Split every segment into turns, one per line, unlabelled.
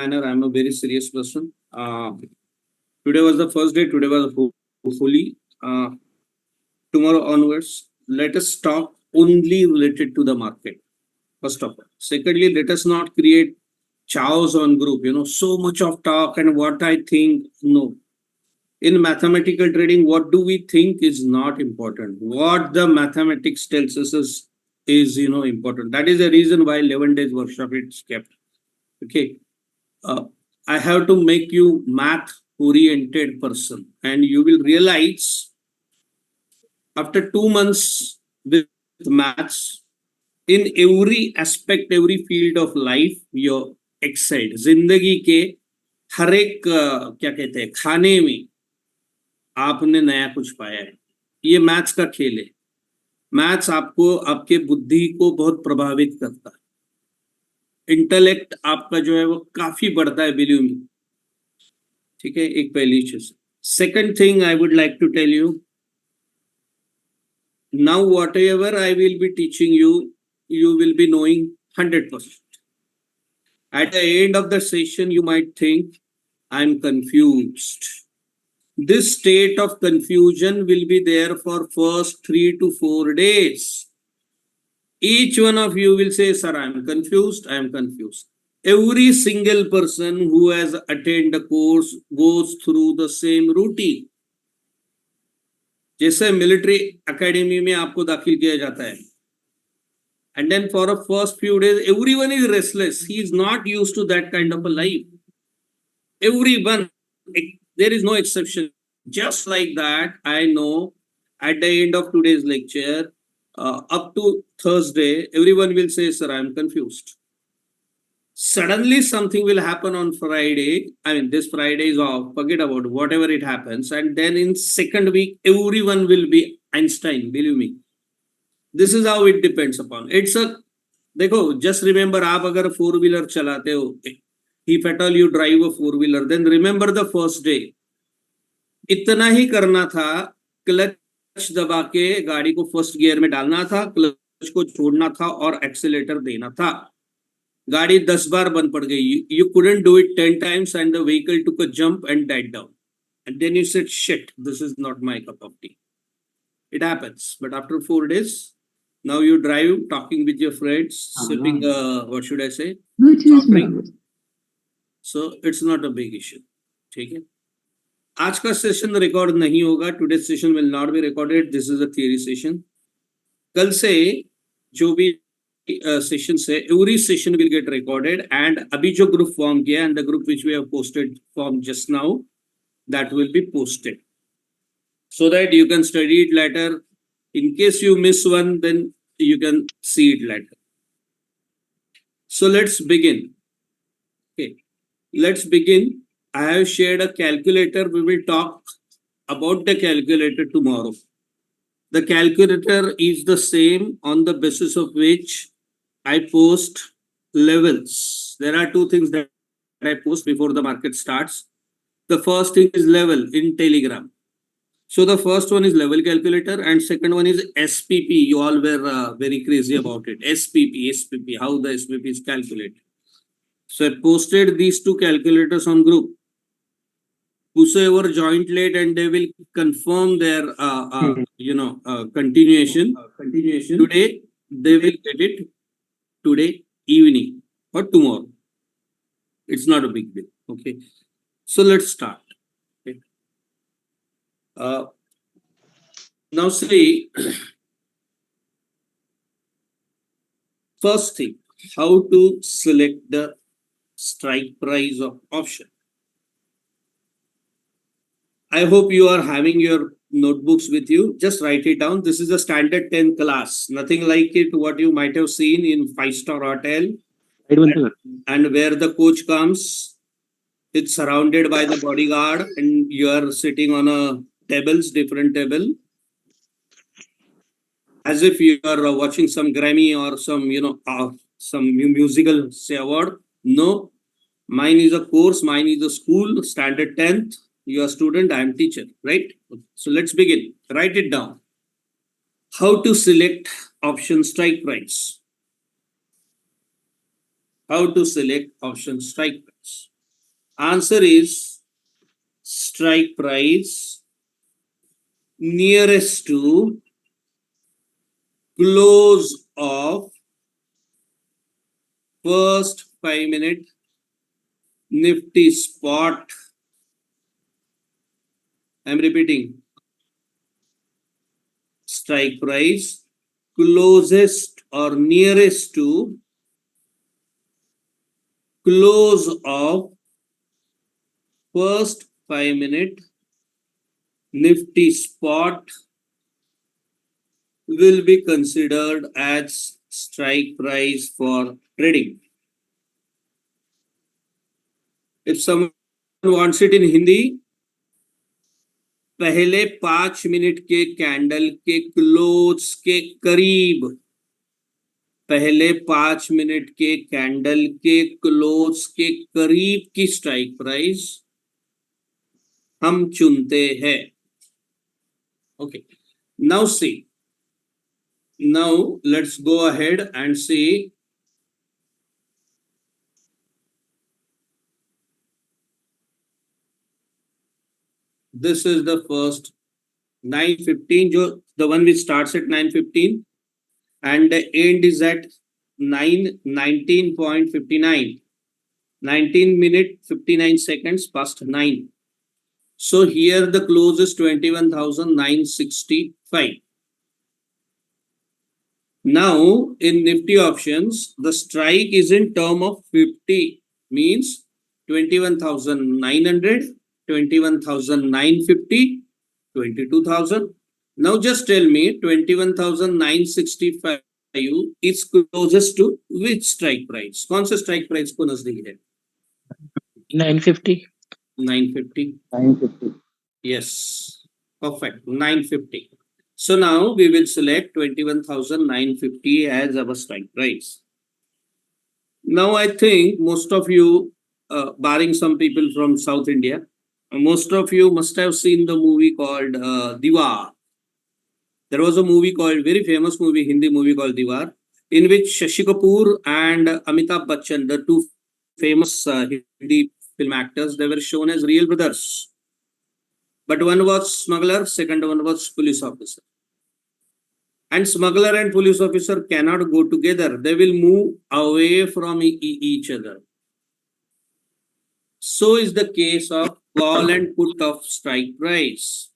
manner. I'm a very serious person. Today was the first day. Today was hopefully. Tomorrow onwards, let us talk only related to the market. First of all. Secondly, let us not create chaos on group. So much of talk and what I think. No. In mathematical trading, what do we think is not important? What the mathematics tells us is important. That is the reason why 11 days workshop it's kept. Okay. I have to make you math oriented person, and you will realize after 2 months with maths, in every aspect, every field of life, you're excelled. जिंदगी के हर एक क्या कहते हैं खाने में आपने नया कुछ पाया है. ये मैथ्स का खेल है. मैथ्स आपको आपके बुद्धि को बहुत प्रभावित करता है. इंटेलेक्ट आपका जो है वो काफी बढ़ता है, बिलीव मी. ठीक है, एक पहली चीज. Second thing I would like to tell you, now whatever I will be teaching you, you will be knowing 100%. At the end of the session, you might think, I'm confused. This state of confusion will be there for first 3 to 4 days. Each one of you will say, sir, I'm confused, I'm confused. Every single person who has attained the course goes through the same routine. जैसे military academy में आपको दाखिल किया जाता है, and then for a first few days everyone is restless. He is not used to that kind of a life. Everyone, there is no exception. Just like that, I know at the end of today's lecture, up to Thursday, everyone will say, sir, I am confused. Suddenly something will happen on Friday. I mean, this Friday is off, forget about whatever it happens, and then in second week everyone will be Einstein, believe me. This is how it depends upon. It's a, देखो, just remember, आप अगर 4-wheeler चलाते हो, if at all you drive a 4-wheeler, then remember the first day. इतना ही करना था, clutch दबा के गाड़ी को फर्स्ट गियर में डालना था, क्लच को छोड़ना था और एक्सीलेटर देना था. गाड़ी 10 बार बंद पड़ गई. You couldn't do it 10 times and the vehicle took a jump and died down. And then you said, shit, this is not my cup of tea. It happens. But after 4 days, now you drive, talking with your friends, sipping, what should I say? Soft drink. So it's not a big issue. ठीक है. आज का session record नहीं होगा. Today's session will not be recorded. This is a theory session. कल से जो भी session से every session will get recorded, and अभी जो group form किया and the group which we have posted form just now, that will be posted so that you can study it later. In case you miss one, then you can see it later. So let's begin. Okay, let's begin. I have shared a calculator. We will talk about the calculator tomorrow. The calculator is the same on the basis of which I post levels. There are two things that I post before the market starts. The first thing is level in Telegram. So the first one is level calculator, and second one is SPP. You all were very crazy about it. SPP, how the SPP is calculated. So I posted these two calculators on group. Whosoever joined late and they will confirm their continuation. Today they will get it today evening or tomorrow. It's not a big deal. Okay. So let's start. Okay. Now see, first thing, how to select the strike price of option. I hope you are having your notebooks with you. Just write it down. This is a standard 10 class. Nothing like it what you might have seen in 5-star hotel. And where the coach comes, it's surrounded by the bodyguard and you are sitting on a tables, different table. As if you are watching some Grammy or some musical say award. No, mine is a course, mine is a school, standard 10th. You are student, I am teacher, right? So let's begin. Write it down. How to select option strike price. How to select option strike price. Answer is strike price nearest to close of first 5-minute Nifty spot. I'm repeating. Strike price closest or nearest to close of first 5-minute Nifty spot will be considered as strike price for trading. If someone wants it in Hindi, पहले 5 minute के candle के close के करीब, पहले 5 minute के candle के close के करीब की स्ट्राइक प्राइस हम चुनते हैं. Okay, now C, now let's go ahead and see this is the first 9:15, the one which starts at 9:15 and the end is at 19:59, 19 minutes 59 seconds past 9. So here the close is 21,965. Now in Nifty options, the strike is in term of 50, means 21,900, 21,950, 22,000. Now just tell me 21,965 is closest to which strike price? कौन सा strike price को नजदीक है?
950.
950.
950.
Yes, perfect. 950. So now we will select 21,950 as our strike price. Now I think most of you, barring some people from South India, most of you must have seen the movie called Diwar. There was a movie called, very famous movie, Hindi movie called Diwar, in which Shashi Kapoor and Amitabh Bachchan, the two famous Hindi film actors, they were shown as real brothers. But one was smuggler, second one was police officer. And smuggler and police officer cannot go together. They will move away from each other. So is the case of call and put of strike price.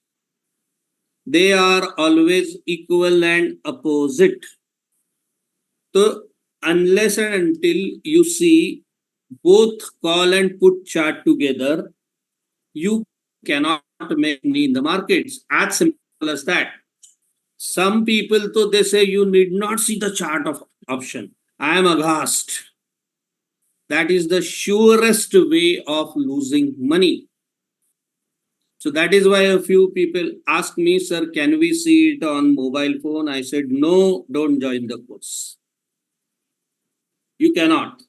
They are always equal and opposite. So unless and until you see both call and put chart together, you cannot make money in the markets. As simple as that. Some people, so they say you need not see the chart of option. I am aghast. That is the surest way of losing money. So that is why a few people ask me, sir, can we see it on mobile phone? I said, no, don't join the course. You cannot.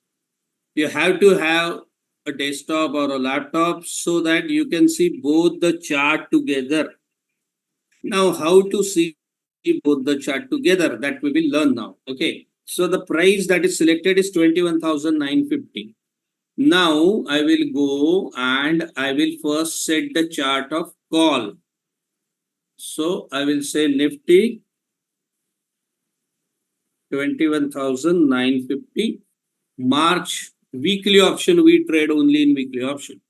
You have to have a desktop or a laptop so that you can see both the chart together. Now, how to see both the chart together, that we will learn now. Okay, so the price that is selected is 21,950. Now I will go and I will first set the chart of call. So I will say Nifty 21,950. March weekly option, we trade only in weekly option.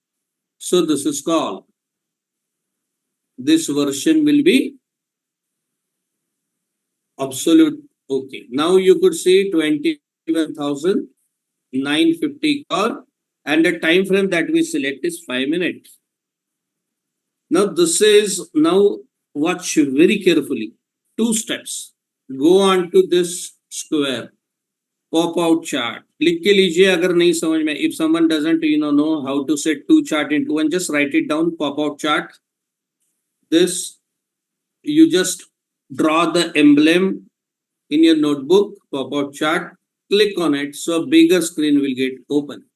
So this is call. This version will be absolute. Okay, now you could see 21,950 call, and the time frame that we select is 5 minutes. Now this is, now watch very carefully. 2 steps. Go on to this square, pop out chart. लिख के लीजिए अगर नहीं समझ में. If someone doesn't know how to set 2 chart into one, just write it down. Pop out chart. This, you just draw the emblem in your notebook, pop out chart, click on it, so a bigger screen will get open.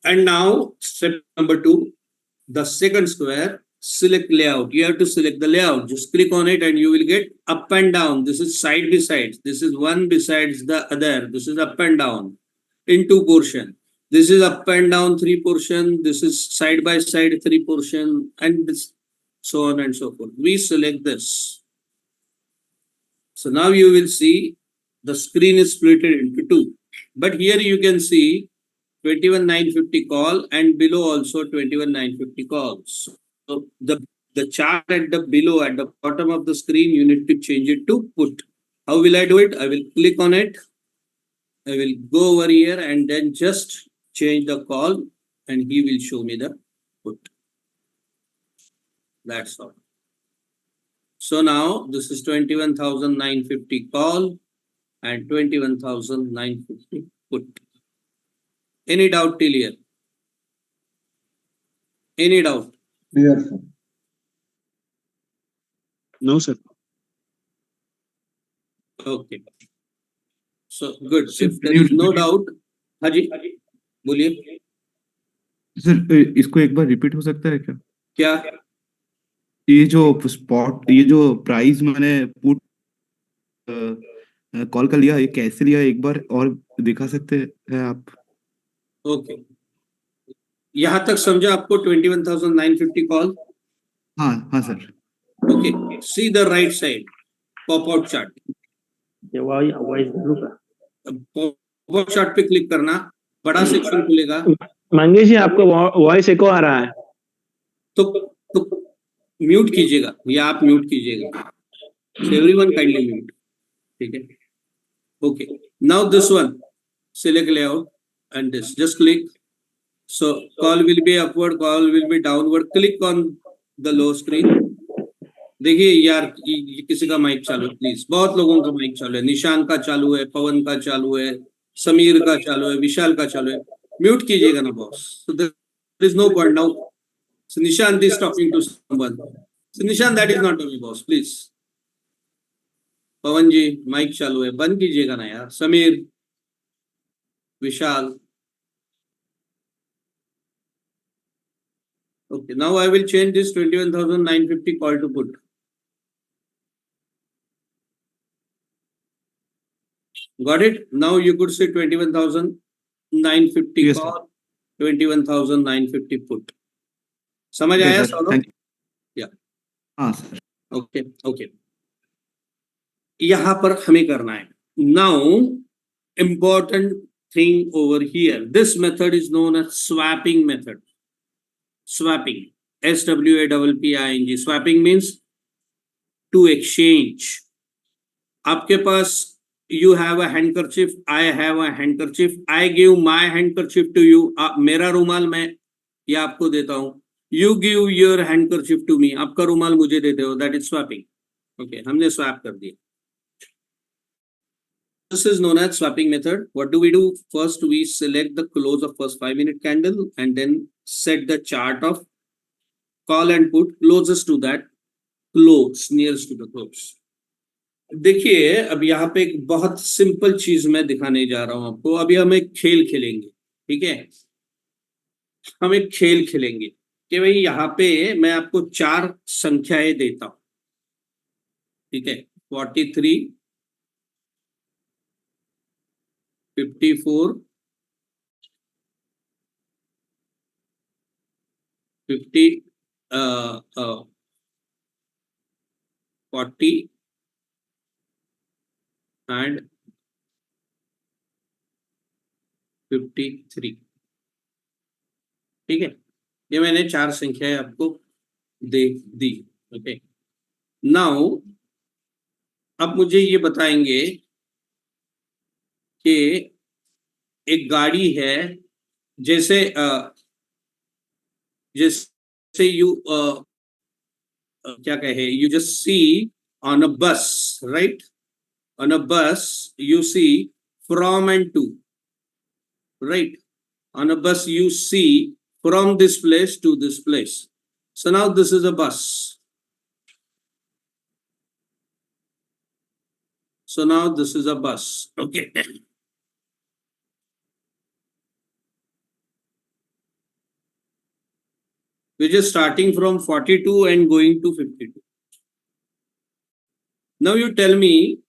And now step number 2, the second square, select layout. You have to select the layout. Just click on it and you will get up and down. This is side by side. This is one besides the other. This is up and down in 2 portions. This is up and down 3 portion. This is side by side 3 portion, and this, so on and so forth. We select this. So now you will see the screen is split into two. But here you can see 21,950 call and below also 21,950 calls. So the chart at the below at the bottom of the screen, you need to change it to put. How will I do it? I will click on it. I will go over here and then just change the call and he will show me the put. That's all. So now this is 21,950 call and 21,950 put. Any doubt till here? Any doubt?
Clear, sir.
No, sir.
Okay. So good.
Sir,
If there
can you
is no
repeat it?
doubt, हाजी बोलिए
sir इसको एक बार repeat हो सकता है क्या?
क्या?
ये जो स्पॉट, ये जो प्राइस मैंने पुट कॉल का लिया, ये कैसे लिया एक बार और दिखा सकते हैं आप?
ओके. यहाँ तक समझा आपको 21,950 कॉल?
हाँ sir.
Okay. See the right side. Pop out chart. Pop out chart पे क्लिक करना, बड़ा सेक्शन खुलेगा.
मंगेश जी, आपको वॉइस एको आ रहा है.
तो म्यूट कीजिएगा या आप म्यूट कीजिएगा. Everyone kindly mute. ठीक है. Okay. Now this one select layout and this just click. So call will be upward, call will be downward. Click on the low screen. देखिए यार ये किसी का माइक चालू है प्लीज. बहुत लोगों का माइक चालू है. निशान का चालू है, पवन का चालू है, समीर का चालू है, विशाल का चालू है. म्यूट कीजिएगा ना boss. So there is no point now. So Nishant is talking to someone. So Nishant, that is not me boss, please. Pawan ji mic चालू है, बंद कीजिएगा ना यार. समीर, विशाल. Okay, now I will change this 21,950 call to put. Got it? Now you could say 21,950
Yes, sir.
call, 21,950 put. समझ आया sir?
Thank you.
Yeah.
हाँ sir.
Okay, okay. यहाँ पर हमें करना है. Now, important thing over here. This method is known as swapping method. Swapping. SWAPPING. Swapping means to exchange. आपके पास you have a handkerchief, I have a handkerchief. I give my handkerchief to you. मेरा रुमाल मैं या आपको देता हूँ. You give your handkerchief to me. आपका रुमाल मुझे देते हो. That is swapping. Okay, हमने swap कर दिया. This is known as swapping method. What do we do? First, we select the close of first 5-minute candle and then set the chart of call and put closest to that close, nearest to the close. देखिए अब यहाँ पे एक बहुत simple चीज मैं दिखाने जा रहा हूं आपको. अभी हम एक खेल खेलेंगे. ठीक है, हम एक खेल खेलेंगे कि भाई यहाँ पे मैं आपको 4 संख्याएं देता हूं. ठीक है, 43, 54, 50, 40 and 53. ठीक है, ये मैंने 4 संख्याएं आपको दे दी. ओके. नाउ अब मुझे ये बताएंगे कि एक गाड़ी है, जैसे जैसे यू क्या कहे, you just see on a बस, right? On a bus, you see from and to, right? On a bus, you see from this place to this place. So now this is a bus. So now this is a bus. Okay. We're just starting from 42 and going to 52. Now you tell me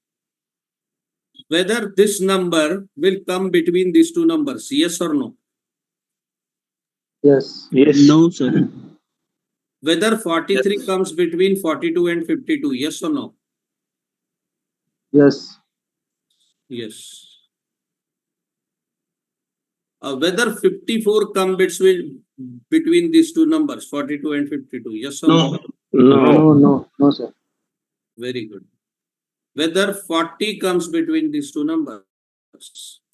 whether this number will come between these two numbers, yes or no.
Yes.
Yes.
No, sir.
Whether 43 comes between 42 and 52, yes or no?
Yes.
Yes. Whether 54 come between these two numbers, 42 and 52, yes or no?
No.
No. No. No, sir.
Very good. Whether 40 comes between these two numbers.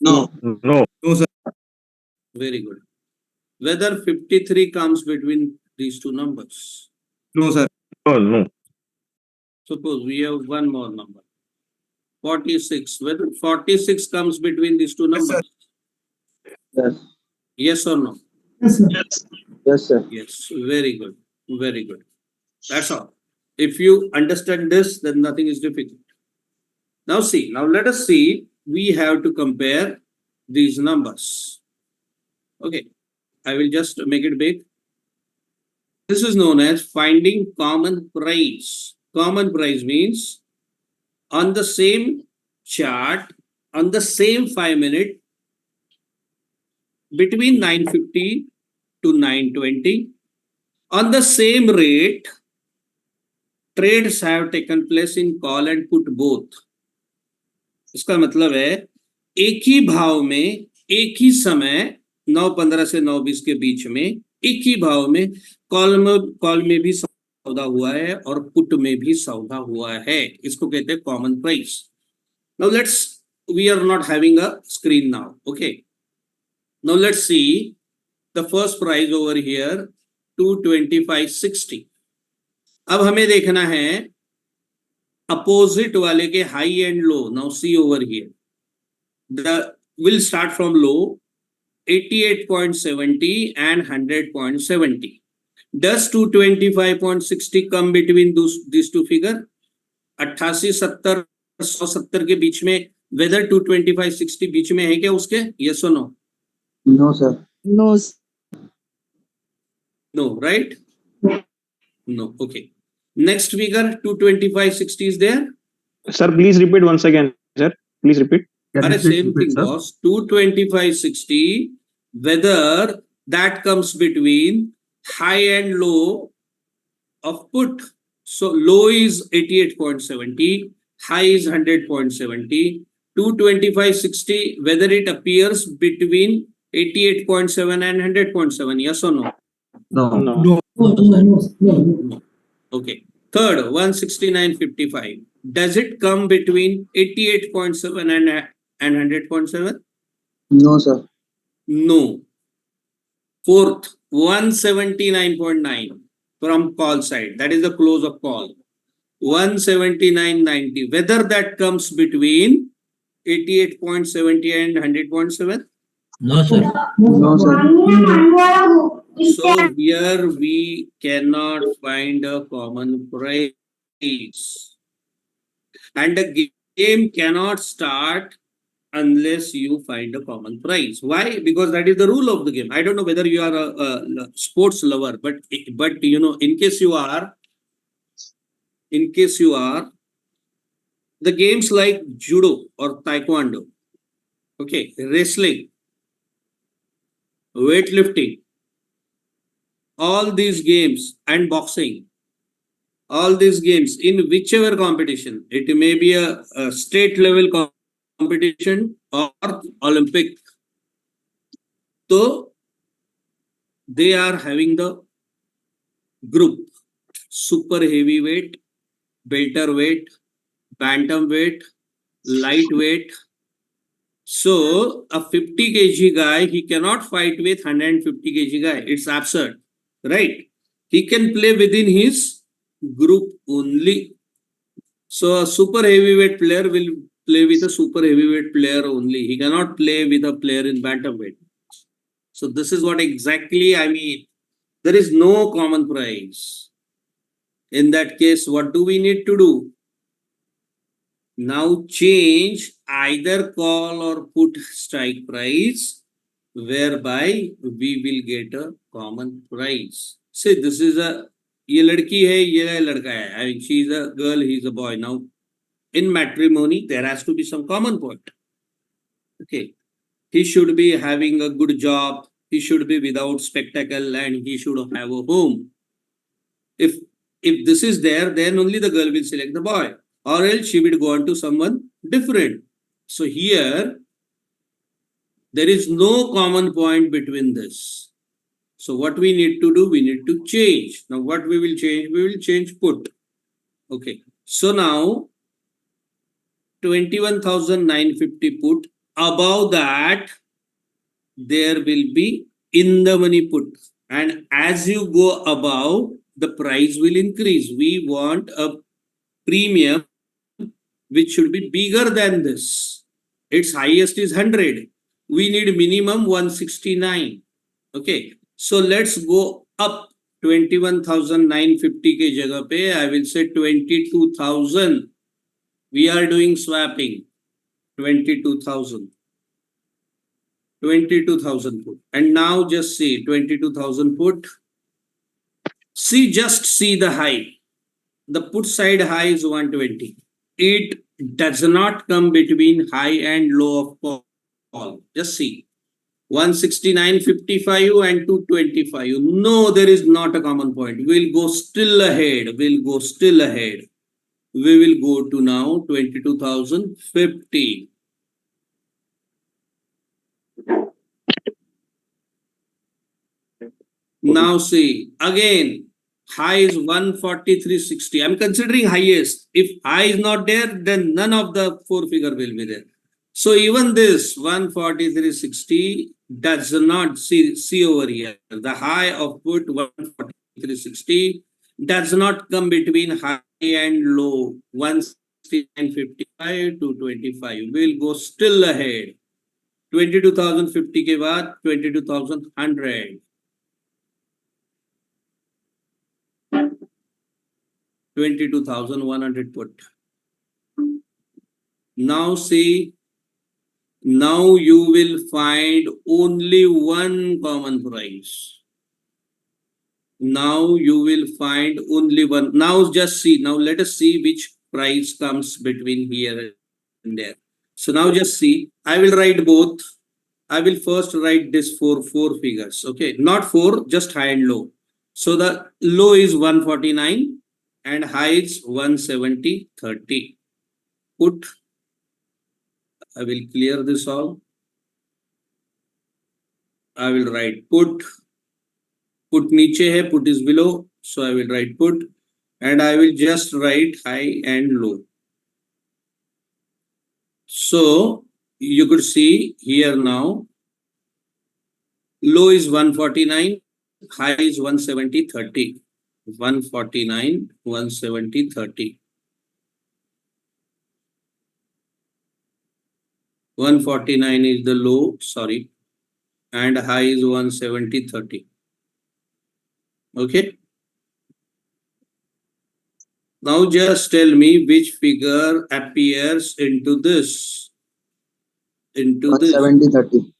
No.
No.
No, sir.
Very good. Whether 53 comes between these two numbers.
No, sir.
No.
Suppose we have one more number. 46. Whether 46 comes between these two
Yes, sir.
numbers.
Yes.
Yes or no?
Yes, sir.
Yes. Very good. Very good. That's all. If you understand this, then nothing is difficult. Now let us see, we have to compare these numbers. Okay, I will just make it big. This is known as finding common price. Common price means on the same chart, on the same 5 minute, between 950 to 920, on the same rate, trades have taken place in call and put both. इसका मतलब है एक ही भाव में एक ही समय 9:15 से 9:20 के बीच में एक ही भाव में कॉल में भी सौदा हुआ है और पुट में भी सौदा हुआ है. इसको कहते हैं common price. Now let's we are not having a screen now. Okay, now let's see the first price over here 225.60. अब हमें देखना है अपोजिट वाले के high and low. Now see over here, the will start from low 88.70 and 100.70. Does 225.60 come between these two figure? 88, 70, 170 के बीच में. whether 225.60 बीच में है क्या उसके? yes or no?
No, sir.
No.
No, right? No. Okay, next figure 225.60 is there.
Sir, please repeat once again. Sir, please repeat.
Are same thing, boss. 225.60, whether that comes between high and low of put. So low is 88.70, high is 100.70. 225.60, whether it appears between 88.7 and 100.7, yes or no?
No.
No.
No. Okay. Third, 169.55. Does it come between 88.7 and 100.7?
No, sir.
No. Fourth, 179.9 from call side. That is the close of call. 179.90. Whether that comes between 88.70 and 100.7?
No, sir.
No, sir.
So here we cannot find a common price. And the game cannot start unless you find a common price. Why? Because that is the rule of the game. I don't know whether you are a sports lover, but you know, in case you are, the games like judo or taekwondo, okay, wrestling, weightlifting, all these games, and boxing, all these games, in whichever competition, it may be a state level competition or Olympic, so they are having the group super heavyweight, welterweight, bantamweight, lightweight. So a 50 kg guy, he cannot fight with 150 kg guy. It's absurd, right? He can play within his group only. So a super heavyweight player will play with a super heavyweight player only. He cannot play with a player in bantamweight. So this is what exactly I mean. There is no common price. In that case, what do we need to do? Now change either call or put strike price, whereby we will get a common price. Say this is a, ये लड़की है, ये लड़का है. I mean, she is a girl, he is a boy. Now, in matrimony, there has to be some common point. Okay, he should be having a good job. he should be without spectacle and he should have a home. If this is there, then only the girl will select the boy, or else she will go on to someone different. So here there is no common point between this. So what we need to do, we need to change. Now what we will change? We will change put. Okay. So now 21,950 put. Above that, there will be in the money put. And as you go above, the price will increase. We want a premium which should be bigger than this. Its highest is 100. We need minimum 169. Okay. So let's go up 21,950 ke jagah pe. I will say 22,000. We are doing swapping. 22,000. 22,000 put. And now just see 22,000 put. Just see the high. The put side high is 120. It does not come between high and low of call. Just see. 169.55 and 225. No, there is not a common point. We'll go still ahead. We will go to now 22,050. Now see, again, high is 143.60. I'm considering highest. If high is not there, then none of the four figure will be there. So even this 143.60 does not see over here. The high of put 143.60 does not come between high and low. 169.55 to 25. We'll go still ahead. 22,050 के बाद 22,100. 22,100 put. Now see, now you will find only one common price. Now you will find only one. Now just see, now let us see which price comes between here and there. So now just see, I will write both. I will first write this for four figures. Okay, not four, just high and low. So the low is 149 and high is 170.30. Put. I will clear this all. I will write put. Put niche hai, put is below. So I will write put. And I will just write high and low. So you could see here now. Low is 149. High is 170.30. 149, 170.30. 149 is the low, sorry, and high is 170.30. Okay. Now just tell me which figure appears into this. Into this.
170.30.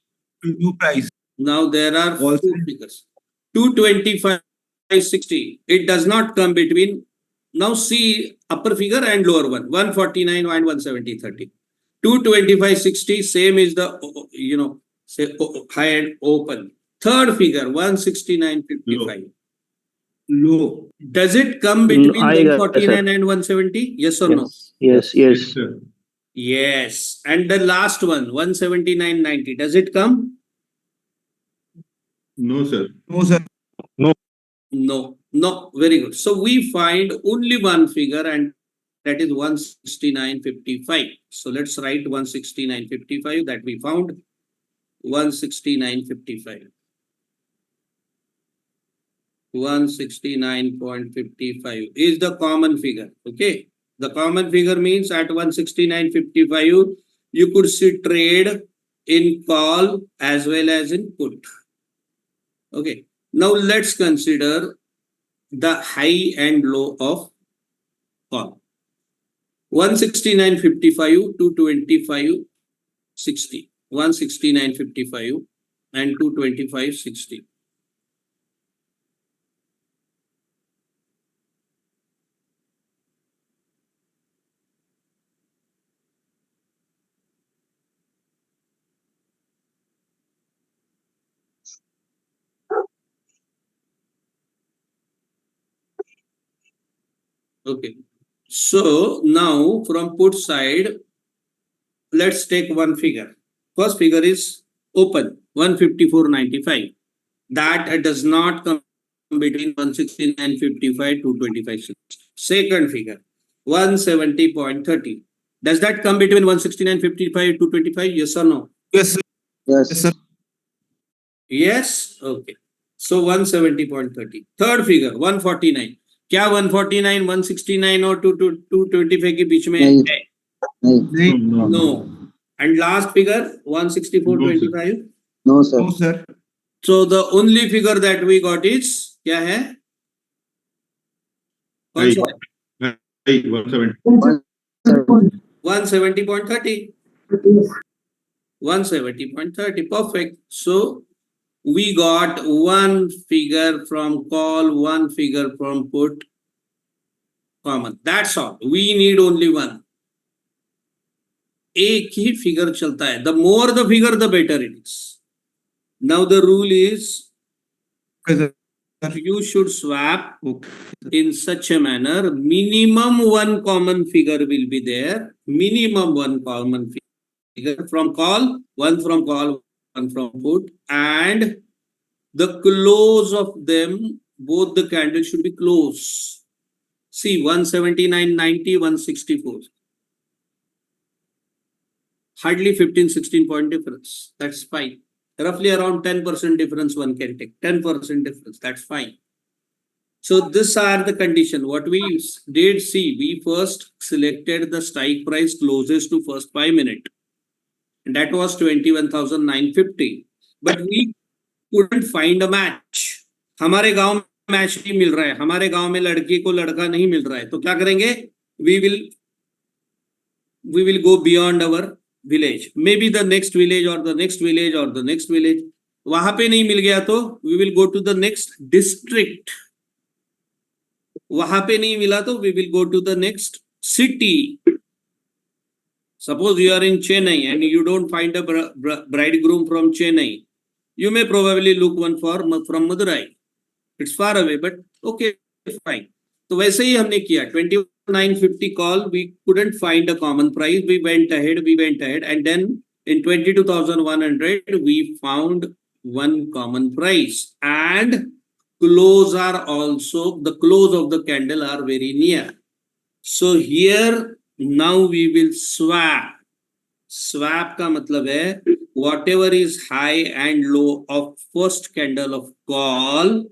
New price.
Now there are four
Also-
figures. 225.60. It does not come between. Now see upper figure and lower one. 149 and 170.30. 225.60, same is the, say high and open. Third figure, 169.55.
Low.
Does it come between
आएगा,
149 and 170? Yes or no?
Yes.
sir.
Yes. And the last one, 179.90. Does it come?
No, sir. No, sir.
No. Very good. So we find only one figure, and that is 169.55. So let's write 169.55 that we found. 169.55. 169.55 is the common figure. Okay. The common figure means at 169.55, you could see trade in call as well as in put. Okay. Now let's consider the high and low of call. 169.55 to 25.60. 169.55 and 225.60. Okay. So now from put side, let's take one figure. First figure is open 154.95. That does not come between 169.55 to 25.6. Second figure 170.30. Does that come between 169.55 to 25? Yes or no?
Yes, sir.
Yes.
Yes, sir.
Yes. Okay. So 170.30. Third figure 149. क्या 149, 169 और 225 के बीच में
नहीं।
है?
नहीं.
No. And last figure 164.25.
No, sir.
No, sir.
So the only figure that we got is क्या है? कौन सा है? 170.30. 170.30. Perfect. So we got one figure from call, one figure from put common. That's all. We need only one. एक ही figure चलता है. The more the figure, the better it is. Now the rule is
Okay, sir.
you should swap
Okay.
in such a manner. Minimum one common figure will be there. Minimum one common figure from call, one from put, and the close of them, both the candles should be close. See 179.90, 164. Hardly 15-16 point difference. That's fine. Roughly around 10% difference one can take. 10% difference. That's fine. So these are the condition. What we did see, we first selected the strike price closest to first 5 minute. And that was 21,950. But we couldn't find a match. हमारे गांव में match नहीं मिल रहा है. हमारे गांव में लड़की को लड़का नहीं मिल रहा है. तो क्या करेंगे? We will go beyond our village. Maybe the next village or the next village or the next village. वहां पे नहीं मिल गया तो we will go to the next district. वहां पे नहीं मिला तो we will go to the next city. Suppose you are in Chennai and you don't find a bridegroom from Chennai. You may probably look one from Madurai. It's far away, but okay, fine. तो वैसे ही हमने किया 2950 call. We couldn't find a common price. We went ahead, and then in 22,100 we found one common price, and close are also, the close of the candle are very near. So here now we will swap. Swap का मतलब है whatever is high and low of first candle of call,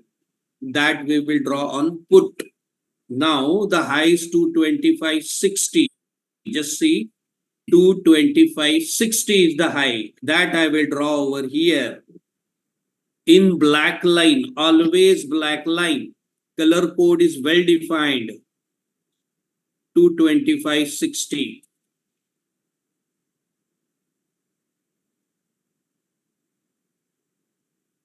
that we will draw on put. Now the high is 225.60. Just see 225.60 is the high. That I will draw over here. In black line, always black line. Color code is well defined. 225.60.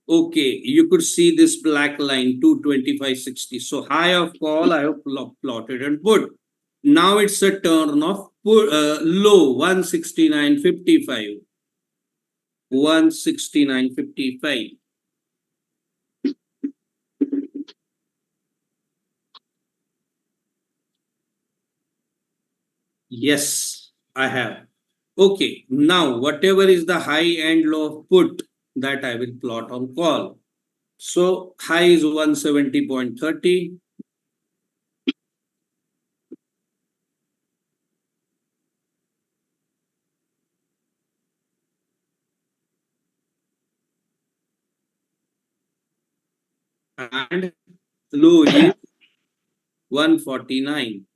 Okay, you could see this black line 225.60. So high of call I have plotted and put. Now it's a turn of low 169.55. 169.55. Yes, I have. Okay, now whatever is the high and low of put, that I will plot on call. So high is 170.30. And low is 149.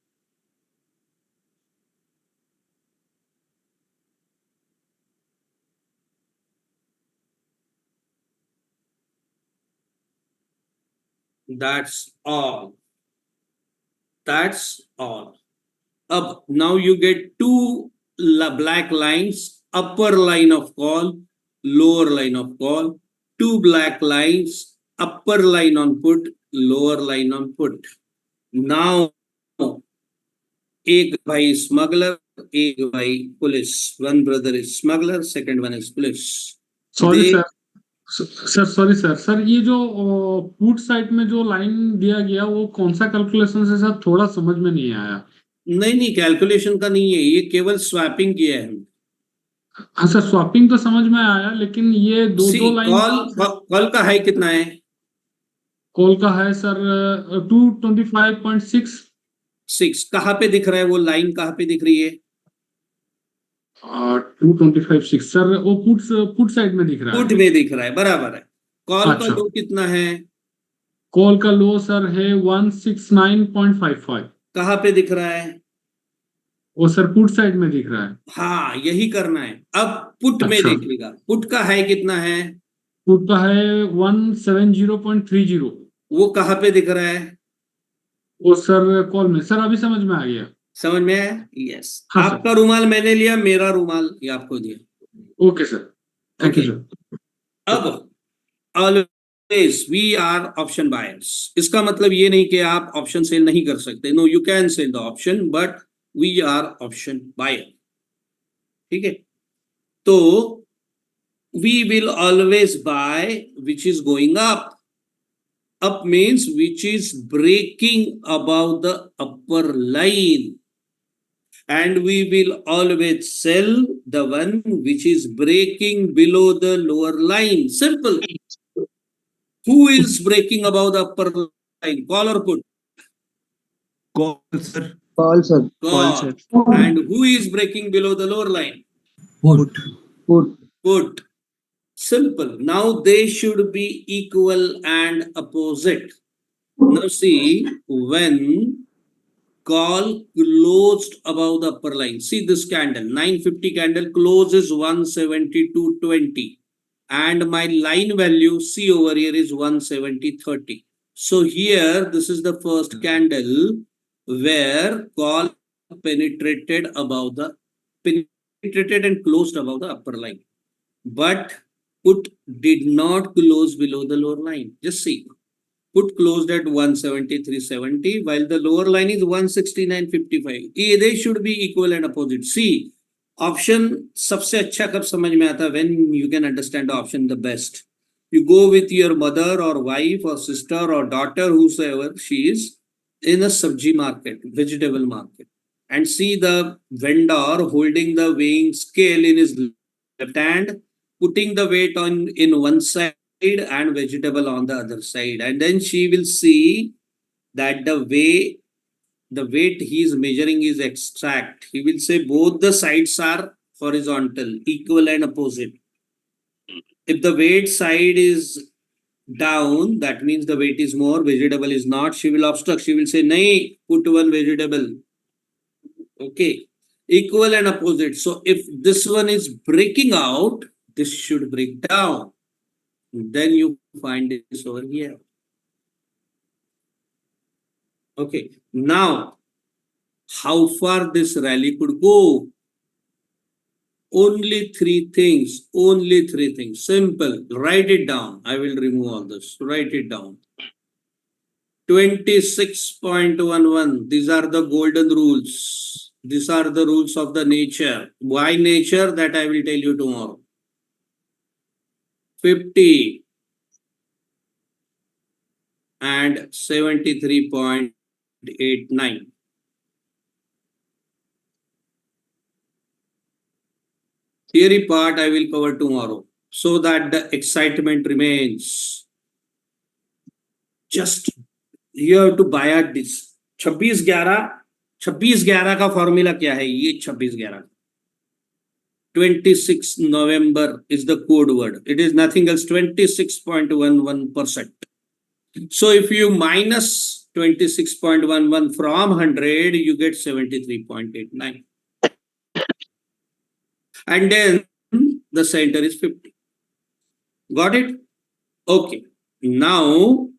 That's all. That's all. Up now you get two black lines, upper line of call, lower line of call, two black lines, upper line on put, lower line on put. Now एक भाई smuggler, एक भाई police. One brother is smuggler, second one is police.
Sorry,
They-
sir. Sir sorry sir sir ये जो put side में जो line दिया गया वो कौन सा कैलकुलेशन से सर थोड़ा समझ में नहीं आया।
नहीं कैलकुलेशन का नहीं है, ये केवल स्वैपिंग किया है हमने।
हाँ सर स्वैपिंग तो समझ में आया लेकिन ये दो
सी
दो लाइन
कॉल का हाई कितना है?
कॉल का है सर 225.6।
6 कहाँ पे दिख रहा है? वो लाइन कहाँ पे दिख रही है?
225.6 सर वो पुट साइड में दिख रहा
पुट
है।
में दिख रहा है, बराबर है। कॉल का
अच्छा
लो कितना है?
कॉल का लो सर है 169.55।
कहाँ पे दिख रहा है?
वो सर पुट साइड में दिख रहा है।
हाँ यही करना है। अब पुट में
अच्छा
देखिएगा, पुट का हाई कितना है?
पुट का है 170.30।
वो कहाँ पे दिख रहा है?
वो सर कॉल में सर अभी समझ में आ गया।
समझ में आया? यस।
हाँ सर
आपका रुमाल मैंने लिया, मेरा रुमाल ये आपको दिया।
Okay sir thank you
okay,
sir.
अब always we are option buyers. इसका मतलब ये नहीं कि आप ऑप्शन सेल नहीं कर सकते, no you can sell the option but we are option buyer. ठीक है, तो we will always buy which is going up. Up means which is breaking above the upper line, and we will always sell the one which is breaking below the lower line. Simple. Who is breaking above the upper line? Call or put?
Call sir.
Call, sir.
Call. And who is breaking below the lower line?
Put.
Put.
Put. Simple. Now they should be equal and opposite. Now see, when call closed above the upper line, see this candle, 950 candle closes 172.20, and my line value C over here is 170.30. So here, this is the first candle where call penetrated and closed above the upper line. But put did not close below the lower line. Just see. Put closed at 173.70 while the lower line is 169.55. They should be equal and opposite. See, option सबसे अच्छा कब समझ में आता है? When you can understand the option the best. You go with your mother or wife or sister or daughter, whosoever she is, in a sabji market, vegetable market, and see the vendor holding the weighing scale in his left hand, putting the weight on in one side and vegetable on the other side, and then she will see that the weight he is measuring is exact. He will say both the sides are horizontal, equal and opposite. If the weight side is down, that means the weight is more, vegetable is not. She will obstruct. She will say, "Nahi, put one vegetable." Okay, equal and opposite. So if this one is breaking out, this should break down. Then you find this over here. Okay, now how far this rally could go? Only three things, simple. Write it down. I will remove all this. Write it down. 26.11. These are the golden rules. These are the rules of the nature. Why nature? That I will tell you tomorrow. 50 and 73.89. Theory part I will cover tomorrow so that the excitement remains. Just you have to buy at this. 26/11 का formula क्या है? ये 26/11. 26 November is the code word. It is nothing else. 26.11%. So if you minus 26.11 from 100, you get 73.89. And then the center is 50. Got it? Okay. Now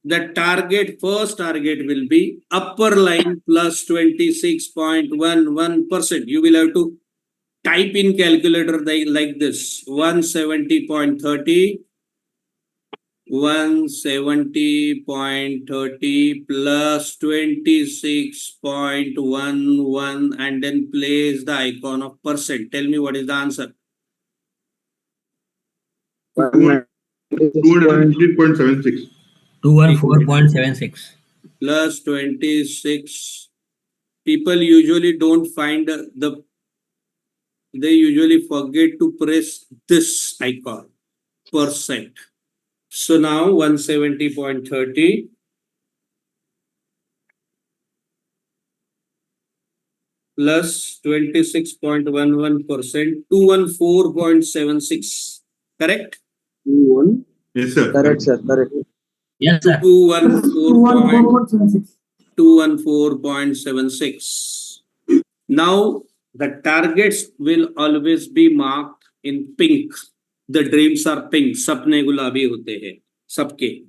the first target will be upper line plus 26.11%. You will have to type in calculator like this: 170.30, 170.30 plus 26.11, and then place the icon of percent. Tell me what is the answer.
215.76.
214.76.
plus 26. People usually don't find they usually forget to press this icon, percent. So now 170.30 plus 26.11%, 214.76. Correct?
2-1.
Yes, sir.
Correct, sir. Correct.
Yes, sir.
214.76. Now the targets will always be marked in pink. The dreams are pink. सपने गुलाबी होते हैं सबके.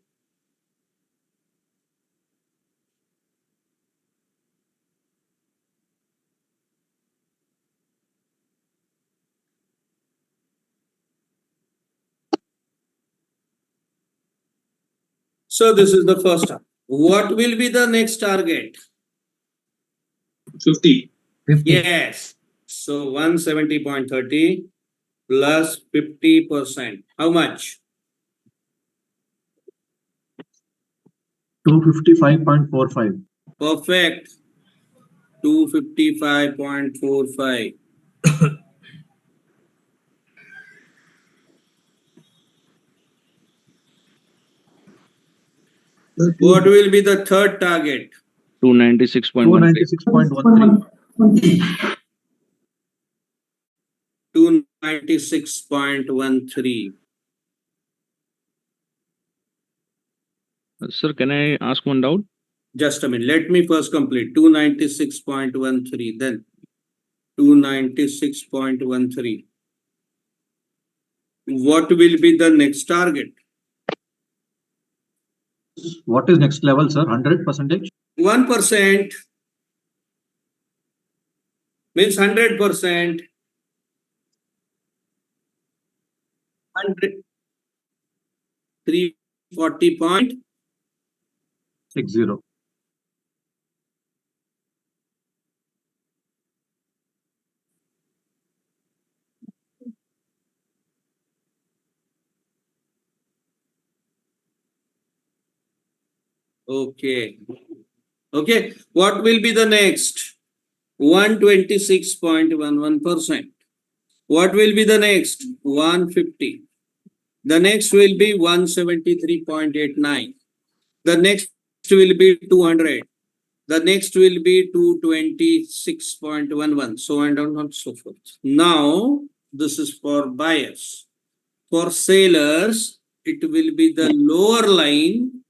So this is the first one. What will be the next target?
50.
50.
Yes. So 170.30 plus 50%. How much?
255.45.
Perfect. 255.45. What will be the third target?
296.13.
296.13.
296.13.
Sir, can I ask one doubt?
Just a minute. Let me first complete. 296.13. Then 296.13. What will be the next target?
What is next level, sir? 100%?
1% means 100%. 340.60.
60.
Okay. Okay. What will be the next? 126.11%. What will be the next? 150. The next will be 173.89. The next will be 200. The next will be 226.11. So on and so forth. Now, this is for buyers. For sellers, it will be the lower line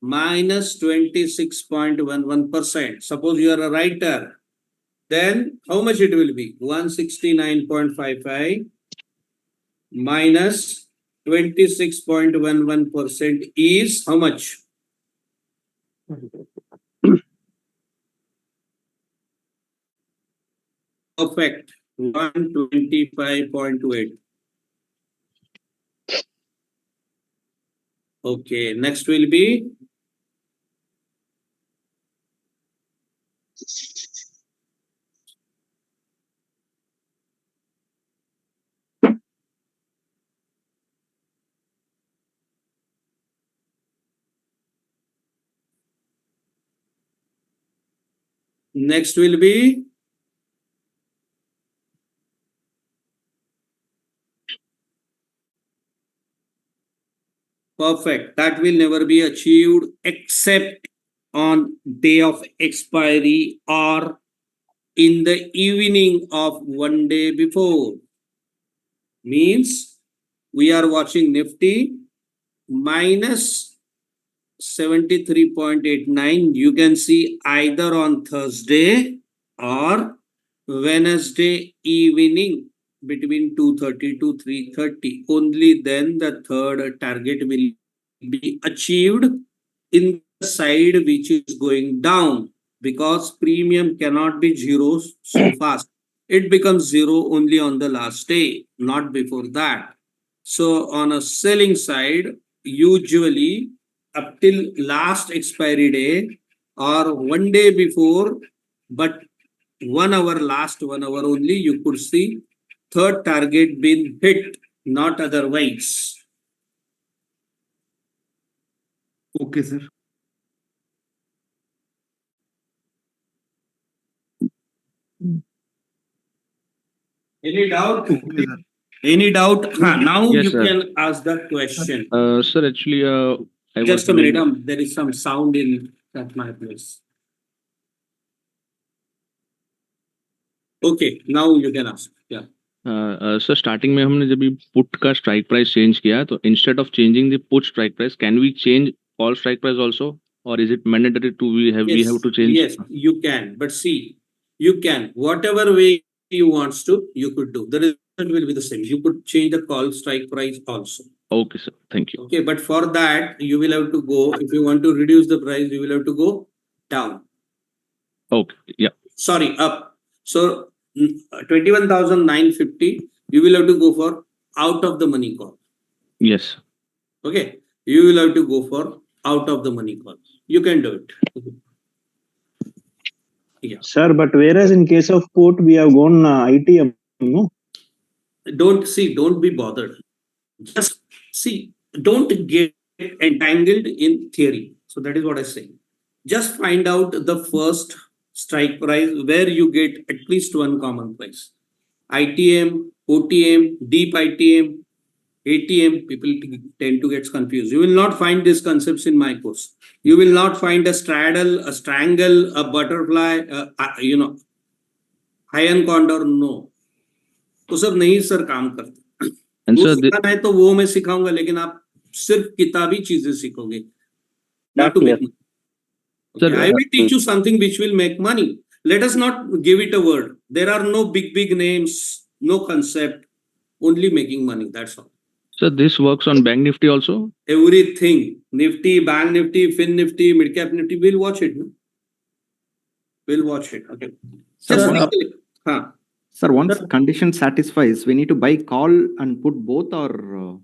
minus 26.11%. Suppose you are a writer, then how much it will be? 169.55 minus 26.11% is how much? Perfect. 125.28. Okay, next will be perfect. That will never be achieved except on day of expiry or in the evening of one day before. Means we are watching Nifty minus 73.89. You can see either on Thursday or Wednesday evening between 2:30 to 3:30. Only then the third target will be achieved in the side which is going down, because premium cannot be zero so fast. It becomes zero only on the last day, not before that. So on a selling side, usually up till last expiry day or one day before, but 1 hour, last 1 hour only, you could see third target being hit, not otherwise.
Okay sir.
Any doubt?
Okay sir.
Any doubt? Now
Yes,
you
sir.
can ask that question.
Sir, actually, I was
Just a minute,
doing,
there is some sound in at my place. Okay, now you can ask. Yeah.
Sir starting में हमने जब put का strike price change किया तो instead of changing the put strike price can we change call strike price also और is it mandatory to we have to change?
Yes, you can. But see, you can. Whatever way you wants to, you could do. The result will be the same. You could change the call strike price also.
Okay sir, thank you.
Okay, but for that, you will have to go, if you want to reduce the price, you will have to go down.
Okay, या.
Sorry, up. So 21,950, you will have to go for out of the money call.
Yes.
Okay, you will have to go for out of the money call. You can do it.
Sir, but whereas in case of put, we have gone ITM, no?
Don't be bothered. Just see, don't get entangled in theory. So that is what I say. Just find out the first strike price where you get at least one common price. ITM, OTM, deep ITM, ATM, people tend to get confused. You will not find these concepts in my course. You will not find a straddle, a strangle, a butterfly, iron condor. No. तो सब नहीं sir काम करते.
And
वो
sir
सिखाना है तो वो मैं सिखाऊंगा, लेकिन आप सिर्फ किताबी चीजें सीखोगे. Not to make money.
Sir,
Okay, I will teach you something which will make money. Let us not give it a word. There are no big names, no concept, only making money. That's all.
Sir this works on bank Nifty also?
Everything, Nifty, Bank Nifty, Fin Nifty, Mid Cap Nifty, we'll watch it. No? We'll watch it. Okay.
Sir,
Just
one-
quickly. Huh.
Sir, once condition satisfies, we need to buy call and put both or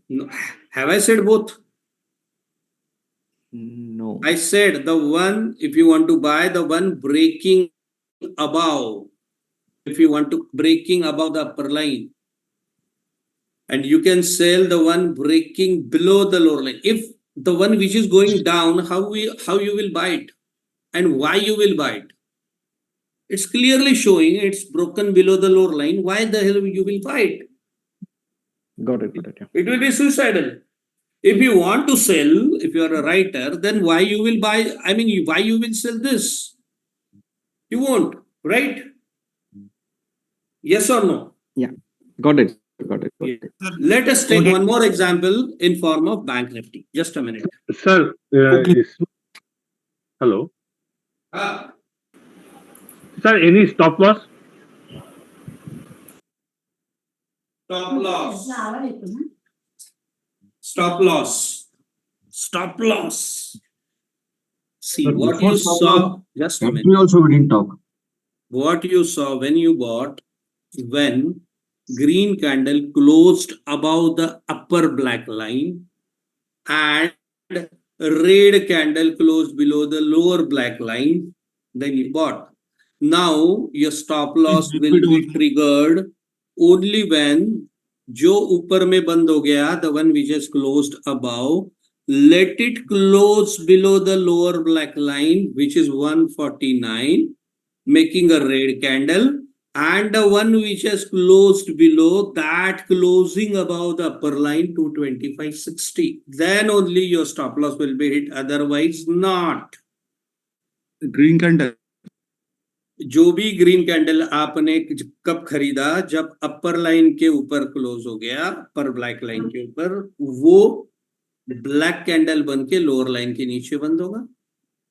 No. Have I said both?
no?
I said the one, if you want to buy the one breaking above, if you want to breaking above the upper line, and you can sell the one breaking below the lower line. If the one which is going down, how you will buy it and why you will buy it? It's clearly showing it's broken below the lower line. Why the hell you will buy it?
Got it. Yeah.
It will be suicidal. If you want to sell, if you are a writer, then why you will buy? I mean, why you will sell this? You won't, right? Yes or no?
Got it.
Let us take one more example in form of Bank Nifty. Just a minute.
Sir, hello. Sir, any stop loss?
Stop loss. Stop loss. Stop loss. See
But
what
before
you
stop
saw.
loss,
Just a
That
minute.
we also we didn't talk.
What you saw when you bought, when green candle closed above the upper black line and red candle closed below the lower black line, then you bought. Now your stop loss will be triggered only when जो ऊपर में बंद हो गया, the one which is closed above, let it close below the lower black line, which is 149, making a red candle, and the one which has closed below that, closing above the upper line 225.60. Then only your stop loss will be hit, otherwise not.
Green candle.
जो भी green candle आपने कब खरीदा, जब अपर line के ऊपर close हो गया, अपर ब्लैक लाइन के ऊपर, वो ब्लैक कैंडल बन के लोअर लाइन के नीचे बंद होगा,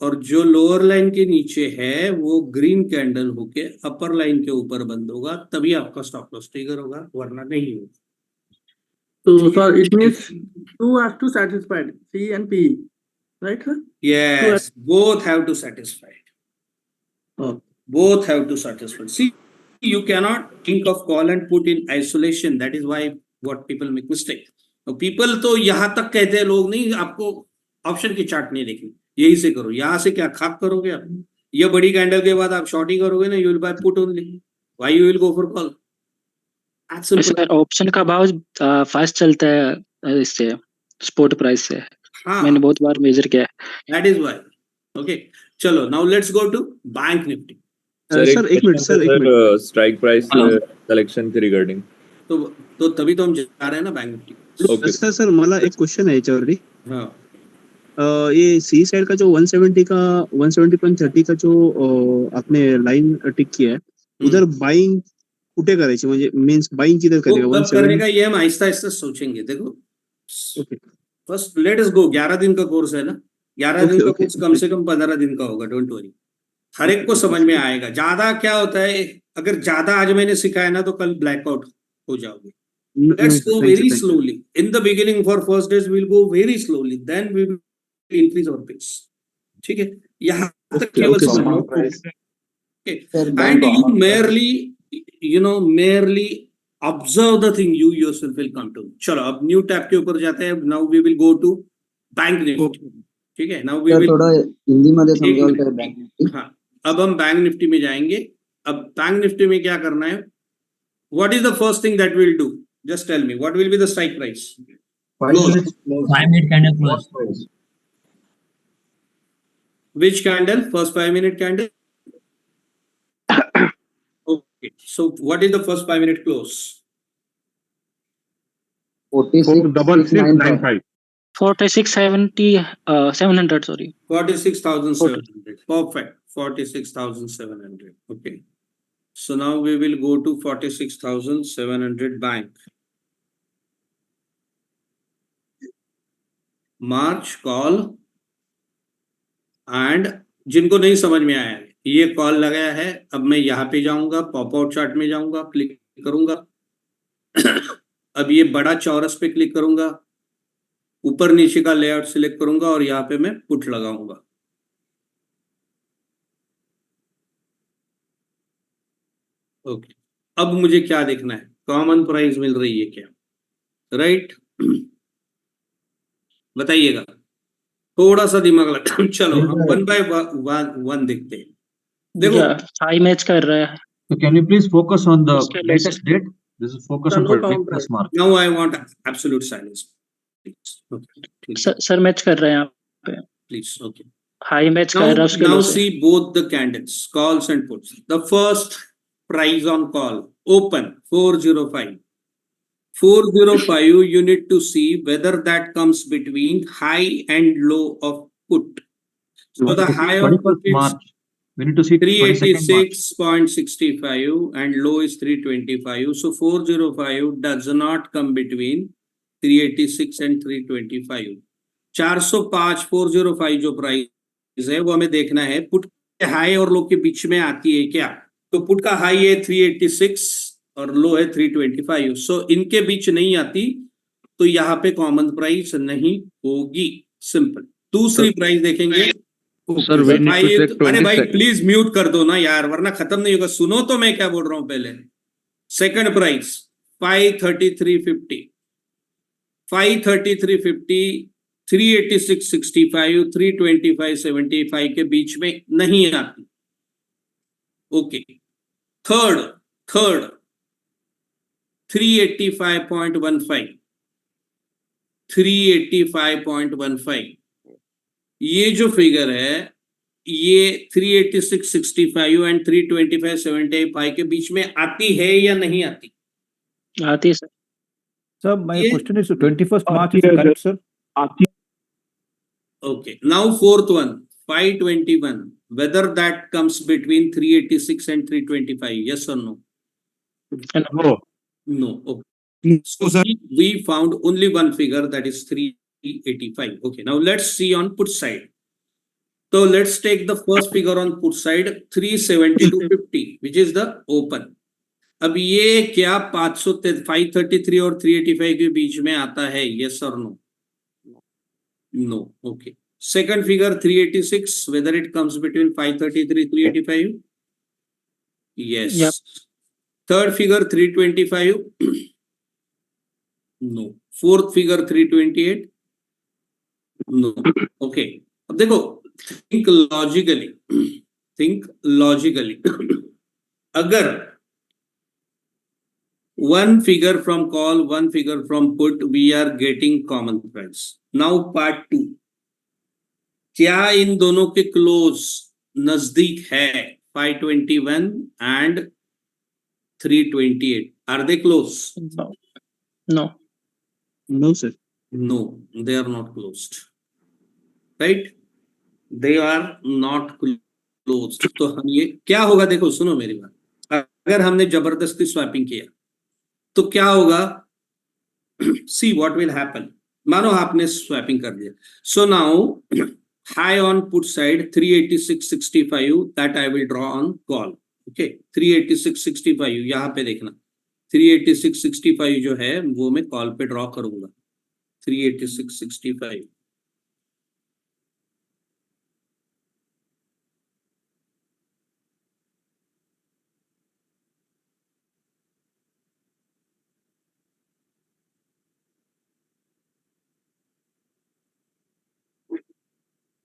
और जो लोअर लाइन के नीचे है वो ग्रीन कैंडल होके अपर लाइन के ऊपर बंद होगा, तभी आपका स्टॉप लॉस ट्रिगर होगा, वरना नहीं होगा.
So, sir, it means two have to satisfy C and P, right, sir?
Yes, both have to satisfy. Both have to satisfy. See, you cannot think of call and put in isolation. That is why what people make mistake. People तो यहाँ तक कहते हैं लोग, नहीं आपको option की chart नहीं देखनी, यही से करो. यहाँ से क्या खाक करोगे आप? ये बड़ी कैंडल के बाद आप शॉर्टिंग करोगे ना, you will buy put only. Why you will go for call?
Sir option का भाव फास्ट चलता है इससे स्पॉट प्राइस से.
हाँ,
मैंने बहुत बार मेजर किया है।
that is why. Okay, चलो now let's go to bank nifty.
Sir एक मिनट
स्ट्राइक प्राइस कलेक्शन के रिगार्डिंग
तो तभी तो हम जा रहे हैं ना बैंक निफ्टी.
सर मला एक क्वेश्चन आहे याच्यावरती.
हाँ,
ये सी साइड का जो 170 का 170.30 का जो आपने लाइन टिक किया है, उधर बाइंग कुठे करायची, म्हणजे मीन्स बाइंग किधर करेगा?
वो कब करने का ये हम आहिस्ता आहिस्ता सोचेंगे. देखो फर्स्ट लेट अस गो. 11 दिन का कोर्स है ना, 11 दिन का कोर्स कम से कम 15 दिन का होगा. डोंट वरी, हर एक को समझ में आएगा. ज्यादा क्या होता है, अगर ज्यादा आज मैंने सिखाया ना तो कल ब्लैकआउट हो जाओगे. Let's go very slowly. In the beginning for first days we'll go very slowly, then we will increase our pace. ठीक है, यहाँ तक केवल समझ लो. And you merely observe the thing, you yourself will come to. चलो अब new tab के ऊपर जाते हैं. Now we will go to bank Nifty. ठीक है, now we will
थोड़ा हिंदी मध्ये समजावल काय बैंक निफ्टी.
हाँ, अब हम बैंक निफ्टी में जाएंगे. अब बैंक निफ्टी में क्या करना है? What is the first thing that we'll do? Just tell me, what will be the strike price?
5 minute candle close.
Which candle? First 5-minute candle? Okay, so what is the first 5-minute close?
46,695.
4670 700 sorry.
46,700. Perfect. 46,700. Okay. So now we will go to 46,700 bank. March call. And जिनको नहीं समझ में आया है, ये call लगाया है. अब मैं यहाँ पे जाऊंगा, पॉप आउट चार्ट में जाऊंगा, क्लिक करूंगा. अब ये बड़ा चौरस पे क्लिक करूंगा, ऊपर नीचे का लेआउट सिलेक्ट करूंगा और यहाँ पे मैं पुट लगाऊंगा. ओके, अब मुझे क्या देखना है? कॉमन प्राइस मिल रही है क्या? राइट, बताइएगा. थोड़ा सा दिमाग लगा. चलो हम 1 by 1 देखते हैं. देखो
हाई मैच कर रहा है.
So can you please focus on the latest date? This is focus on
No
particular
counter.
mark.
now I want absolute silence. Please.
Sir match कर रहे हैं यहाँ पे.
Please. Okay.
हाई मैच कर रहा है उसके
Now
वजह से.
see both the candles, calls and puts. The first price on call open 405. 405, you need to see whether that comes between high and low of put. So the high of put
21st
is
March. We need to see 22nd March.
386.65 and low is 325. So 405 does not come between 386 and 325. 405 405 जो price है वो हमें देखना है. Put के high और लो के बीच में आती है क्या? तो पुट का हाई है 386 और लो है 325. सो इनके बीच नहीं आती तो यहाँ पे कॉमन प्राइस नहीं होगी. सिंपल. दूसरी प्राइस देखेंगे.
सर
अरे भाई प्लीज म्यूट कर दो ना यार, वरना खत्म नहीं होगा. सुनो तो मैं क्या बोल रहा हूं पहले. सेकंड प्राइस 533.50, 533.50, 386.65, 325.75 के बीच में नहीं आती. ओके. थर्ड 385.15, 385.15 ये जो फिगर है ये 386.65 एंड 325.75 के बीच में आती है या नहीं आती?
आती है सर.
Sir, my
ये-
question is 21st March is correct, sir?
Okay. Now fourth one 521. Whether that comes between 386 and 325? Yes or no?
No.
No. Okay. So we found only one figure, that is 385. Okay. Now let's see on put side. So let's take the first figure on put side 372.50, which is the open. अब ये क्या 533 और 385 के बीच में आता है? Yes or no? No. Okay. Second figure 386, whether it comes between 533 385? Yes.
Yep.
Third figure 325? No. Fourth figure 328? No. Okay. अब देखो, think logically. अगर one figure from call, one figure from put, we are getting common price. Now part 2, क्या इन दोनों के close नजदीक है 521 and 328? Are they close?
No.
No sir.
No, they are not closed. Right? They are not closed. तो हम ये क्या होगा, देखो सुनो मेरी बात, अगर हमने जबरदस्ती स्वैपिंग किया तो क्या होगा? See what will happen. मानो आपने स्वैपिंग कर दिया. So now high on put side 386.65 that I will draw on call. Okay, 386.65 यहाँ पे देखना, 386.65 जो है वो मैं कॉल पे ड्रॉ करूंगा. 386.65.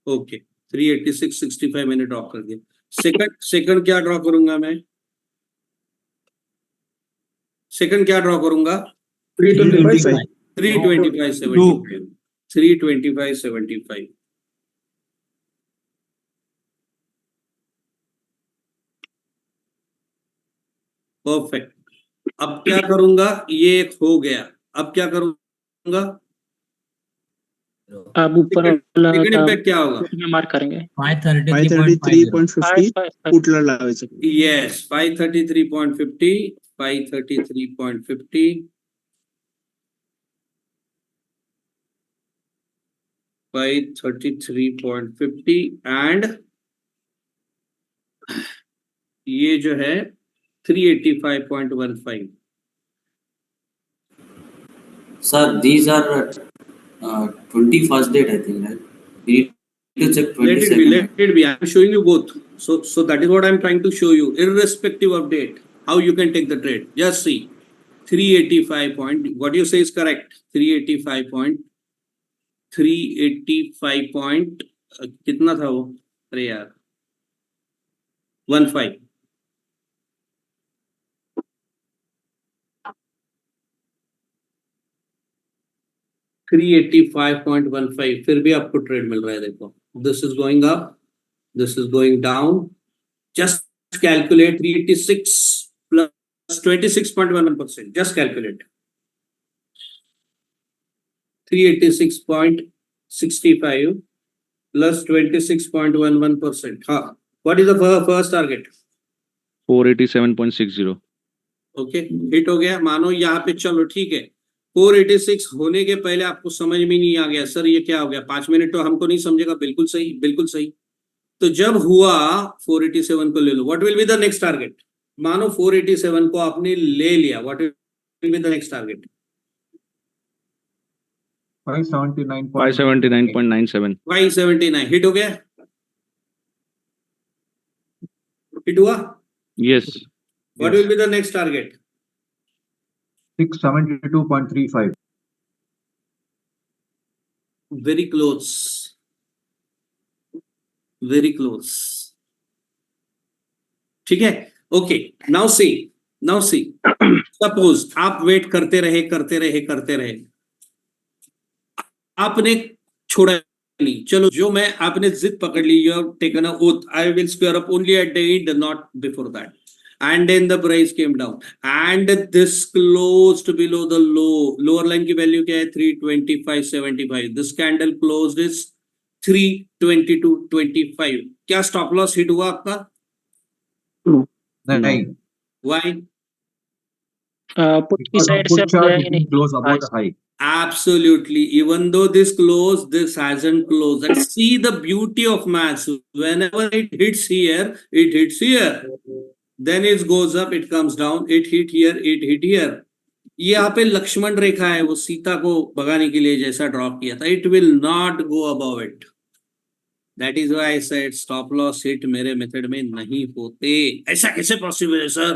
ओके, 386.65 मैंने ड्रॉ कर दिया. सेकंड क्या ड्रॉ करूंगा मैं? सेकंड क्या ड्रॉ करूंगा?
325.
325.75. 325.75. परफेक्ट. अब क्या करूंगा? ये एक हो गया. अब क्या करूंगा?
अब ऊपर वाला
सेकंड इम्पैक्ट क्या होगा?
में मार्क करेंगे
533.50 पुटला लावायचं.
Yes, 533.50, 533.50, 533.50 and ये जो है 385.15.
Sir, these are 21st date, I think, right? We need to check 22nd.
Let it be. I'm showing you both. So that is what I'm trying to show you. Irrespective of date, how you can take the trade. Just see. 385 point. What you say is correct. 385 point. 385 point. कितना था वो? अरे यार. 15. $385.15. फिर भी आपको trade मिल रहा है. देखो, this is going up, this is going down. Just calculate 386 plus 26.11%. Just calculate 386.65 plus 26.11%. हाँ, what is the first target?
487.60.
Okay, hit हो गया. मानो यहाँ पे, चलो ठीक है, 486 होने के पहले आपको समझ में नहीं आ गया सर ये क्या हो गया. 5 मिनट तो हमको नहीं समझेगा. बिल्कुल सही, बिल्कुल सही. तो जब हुआ 487 को ले लो. What will be the next target? मानो 487 को आपने ले लिया. What will be the next target?
579.97.
579. Hit हो गया? हिट हुआ?
Yes.
What will be the next target?
672.35.
Very close. Very close. ठीक है. Okay, now see. सपोज आप वेट करते रहे, आपने छोड़ा नहीं. चलो, जो मैं आपने जिद पकड़ ली, you have taken a oath, I will square up only at the end, not before that. And then the price came down and this closed below the lower line की वैल्यू क्या है? 325.75. this candle closed is 322.25. क्या stop loss hit हुआ आपका?
नहीं.
Why?
Put की side से
Close above the high.
Absolutely. Even though this closed, this hasn't closed. And see the beauty of maths. Whenever it hits here, it hits here. Then it goes up, it comes down, it hit here, it hit here. ये यहाँ पे लक्ष्मण रेखा है, वो सीता को भगाने के लिए जैसा ड्रॉप किया था. It will not go above it. That is why I said stop loss hit मेरे मेथड में नहीं होते. ऐसा कैसे पॉसिबल है सर?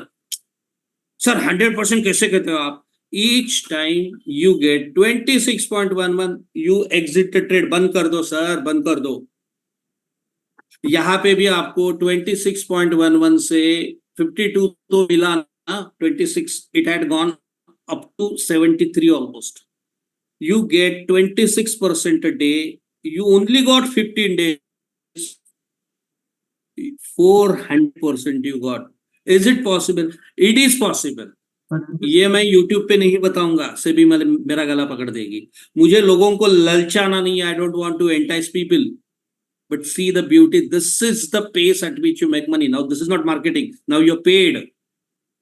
सर 100% कैसे कहते हो आप? Each time you get 26.11, you exit the trade. बंद कर दो सर, बंद कर दो. यहाँ पे भी आपको 26.11 से 52 तो मिला ना. 26 it had gone up to 73 almost. You get 26% a day. You only got 15 days. 400% you got. Is it possible? It is possible. ये मैं YouTube पे नहीं बताऊंगा, सेबी मेरा गला पकड़ देगी. मुझे लोगों को ललचाना नहीं है. I don't want to entice people. But see the beauty. This is the pace at which you make money. Now this is not marketing. Now you're paid.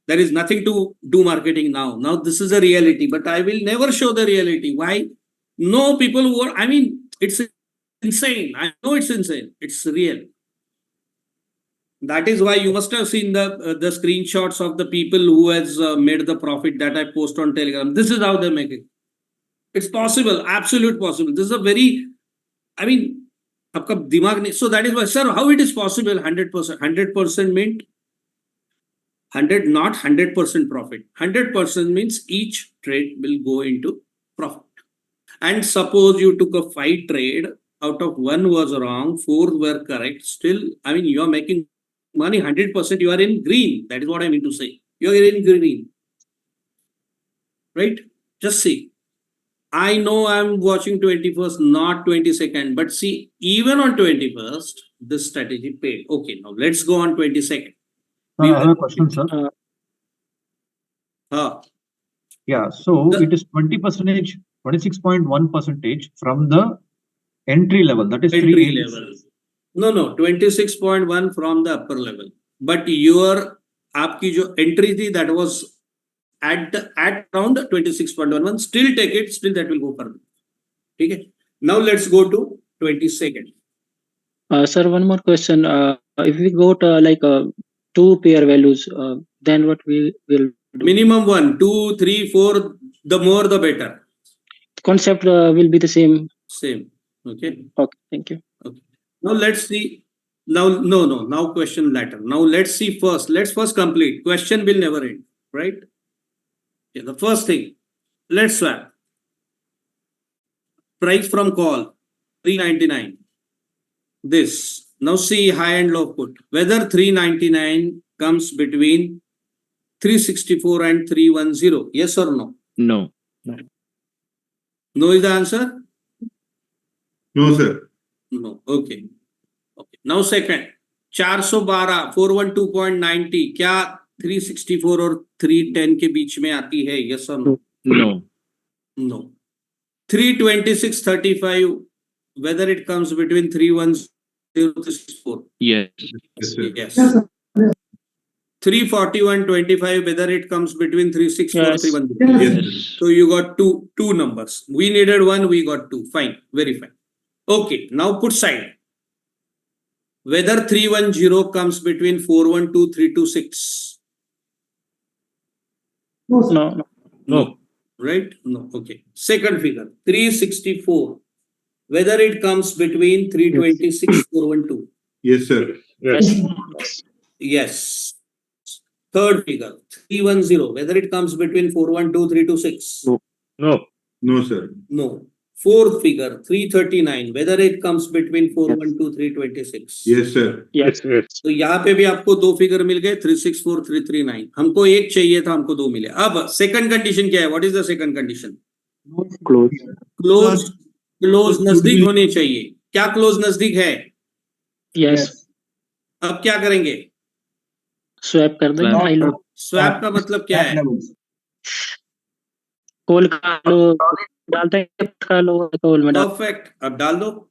There is nothing to do marketing now. Now this is a reality. But I will never show the reality. Why? No people who are. I mean, it's insane. I know it's insane. It's real. That is why you must have seen the screenshots of the people who has made the profit that I post on Telegram. This is how they make it. It's possible, absolute possible. This is a very, I mean, आपका दिमाग नहीं. So that is why, sir, how it is possible? 100%. 100% meant 100, not 100% profit. 100% means each trade will go into profit. And suppose you took a 5 trade, out of 1 was wrong, 4 were correct. Still, I mean, you are making money 100%. You are in green. That is what I mean to say. You are in green, right? Just see. I know I'm watching 21st, not 22nd, but see, even on 21st, this strategy paid. Okay, now let's go on 22nd.
I have a question, sir. Yeah, so it is 20%, 26.1% from the entry level. That is
Entry
380.
level. No, 26.1 from the upper level. But your आपकी जो entry थी, that was at around 26.11. Still take it. Still that will go further. Okay. Now let's go to 22nd.
Sir, one more question. If we go to like 2 pair values, then what we will do?
Minimum 1, 2, 3, 4. The more, the better.
Concept will be the same.
Same. Okay.
Okay. Thank you.
Okay. Now let's see. Now, no. Now question later. Now let's see first. Let's first complete. Question will never end. Right? Okay, the first thing. Let's swap. Price from call. 399. This. Now see high and low put. Whether 399 comes between 364 and 310. Yes or no?
No.
No is the answer?
No, sir.
No. Okay. Now second. 412 412.90 क्या 364 और 310 के बीच में आती है? Yes or no? No. 326.35 whether it comes between 310 to 364?
Yes.
Yes. 341.25 whether it comes between 364
Yes.
310?
Yes.
So you got two numbers. We needed 1, we got 2. Fine. Very fine. Okay. Now put side. Whether 310 comes between 412 326?
No.
Right? No. Okay. Second figure. 364. Whether it comes between 326 412?
Yes, sir.
Yes. Third figure. 310. Whether it comes between 412 326?
No, sir.
No. Fourth figure. 339. Whether it comes between 412 326?
Yes, sir.
Yes.
तो यहाँ पे भी आपको 2 figure मिल गए 364 339. हमको एक चाहिए था, हमको 2 मिले. अब सेकंड कंडीशन क्या है? What is the second condition? Close नजदीक होने चाहिए. क्या क्लोज नजदीक है?
Yes.
अब क्या करेंगे?
स्वैप कर देंगे.
Swap.
High low.
स्वैप का मतलब क्या है?
कॉल का लो डालते हैं, का लो कॉल में डाल.
परफेक्ट. अब डाल दो.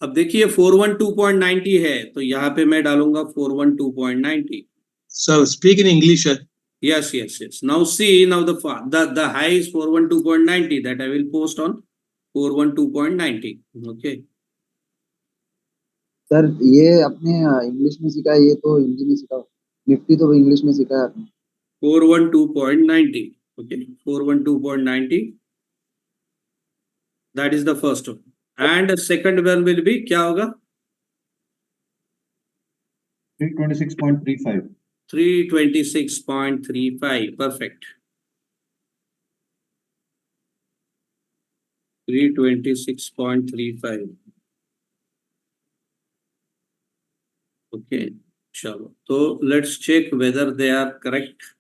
अब देखिए 412.90 है, तो यहाँ पे मैं डालूंगा 412.90.
Sir, speak in English, sir.
Yes. Now see, now the high is 412.90 that I will post on 412.90. Okay.
Sir ये अपने इंग्लिश में सीखा है, ये तो हिंदी में सीखा. निफ्टी तो इंग्लिश में सीखा है आपने.
412.90. Okay. 412.90. That is the first one. And the second one will be क्या होगा?
326.35.
326.35. Perfect. 326.35. Okay. Chalo. So let's check whether they are correct.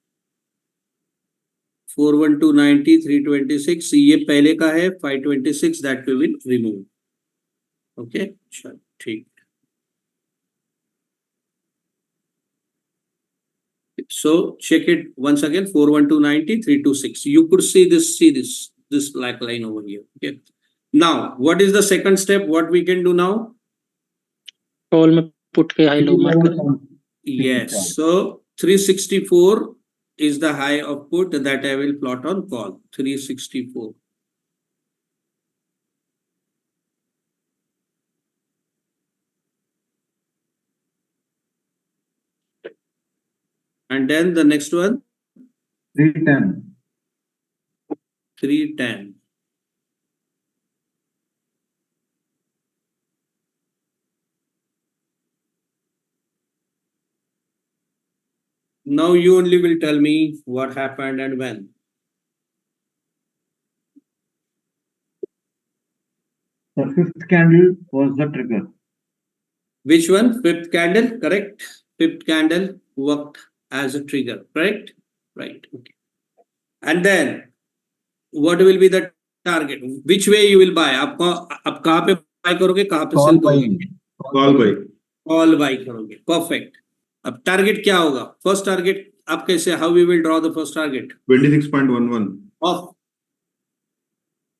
41290, 326 ये पहले का है, 526 that we will remove. Okay, चल ठीक. So check it once again. 41290, 326. You could see this black line over here. Okay. Now, what is the second step? What we can do now?
Call में put के high low marker.
Yes. So 364 is the high of put that I will plot on call. 364. And then the next one?
310.
310. Now you only will tell me what happened and when.
The fifth candle was the trigger.
Which one? Fifth candle, correct? Fifth candle worked as a trigger, correct? Right. Okay. And then what will be the target? Which way you will buy? आप कहाँ पे buy करोगे, कहाँ पे sell करोगे?
Call buy.
Call buy करोगे. Perfect. अब target क्या होगा? First target आप कैसे? How we will draw the first target?
26.11.
Of.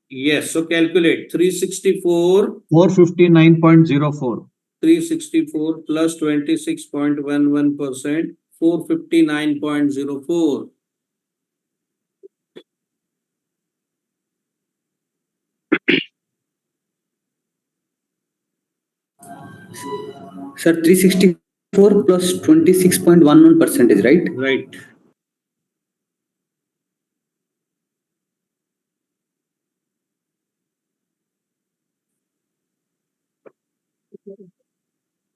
Yes. So calculate 364.
459.04.
364 plus 26.11%, 459.04.
Sir, 364 plus 26.11%, right?
Right.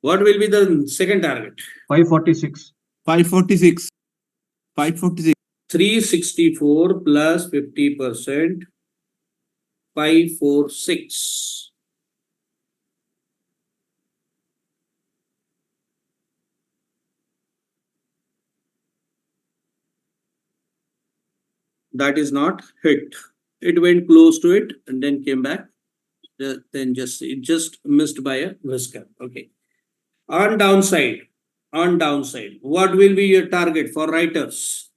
What will be the second target?
546.
546. 546.
364 plus 50%, 546. That is not hit. It went close to it and then came back. Then it just missed by a whisker. Okay. On downside, what will be your target for writers?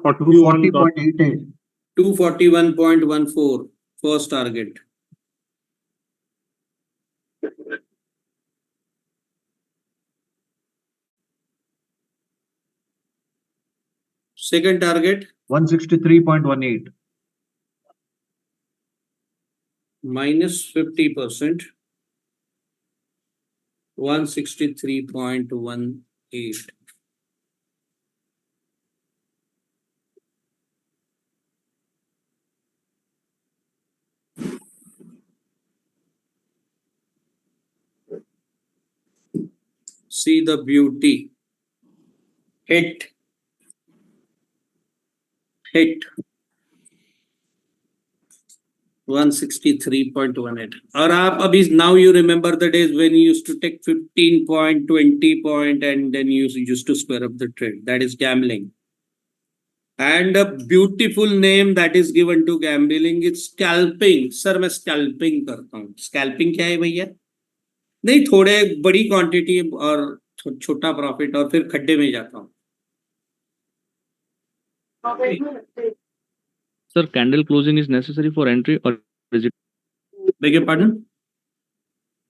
Or 240.88.
241.14, first target. Second target?
163.18.
Minus 50%. 163.18. See the beauty. Hit. 163.18. और आप अभी now you remember the days when you used to take 15 point, 20 point and then you used to square up the trade. That is gambling. And a beautiful name that is given to gambling is scalping. Sir, मैं scalping करता हूँ. Scalping क्या है भैया? नहीं, थोड़े बड़ी quantity और छोटा प्रॉफिट और फिर खड्डे में जाता हूँ.
Sir, candle closing is necessary for entry or is it?
Beg your pardon?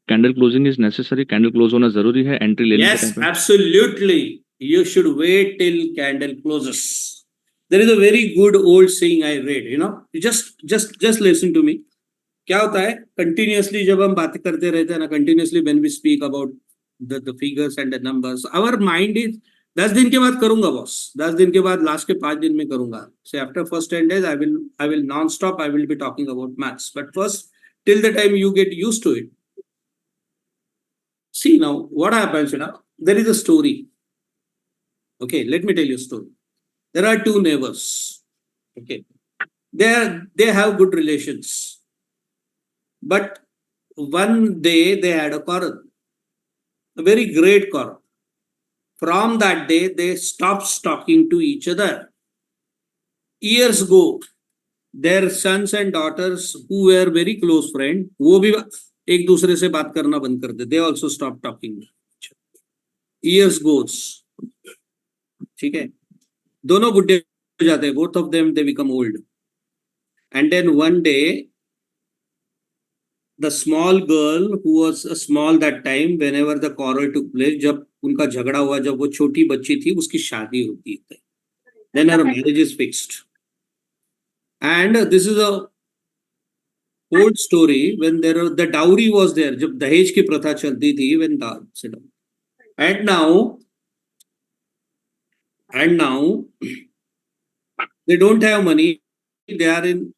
Candle closing is necessary. Candle close होना जरूरी है entry लेने के
Yes,
time पे.
absolutely. You should wait till candle closes. There is a very good old saying I read. You know, you just listen to me. क्या होता है? Continuously जब हम बातें करते रहते हैं ना, continuously when we speak about the figures and the numbers, our mind is 10 दिन के बाद करूंगा बॉस, 10 दिन के बाद लास्ट के 5 दिन में करूंगा. So after first 10 days I will non-stop I will be talking about maths, but first till the time you get used to it. See now what happens, you know, there is a story. Okay, let me tell you a story. There are two neighbors. Okay, they have good relations, but one day they had a quarrel, a very great quarrel. From that day, they stopped talking to each other. Years go, their sons and daughters who were very close friend, वो भी एक दूसरे से बात करना बंद कर दे. They also stopped talking. Years goes. ठीक है, दोनों बुढ़े हो जाते हैं. Both of them they become old. And then one day, the small girl who was small that time, whenever the quarrel took place, जब उनका झगड़ा हुआ, जब वो छोटी बच्ची थी, उसकी शादी होती है. Then her marriage is fixed. And this is a old story when the dowry was there, जब दहेज की प्रथा चलती थी, when and now they don't have money. They are in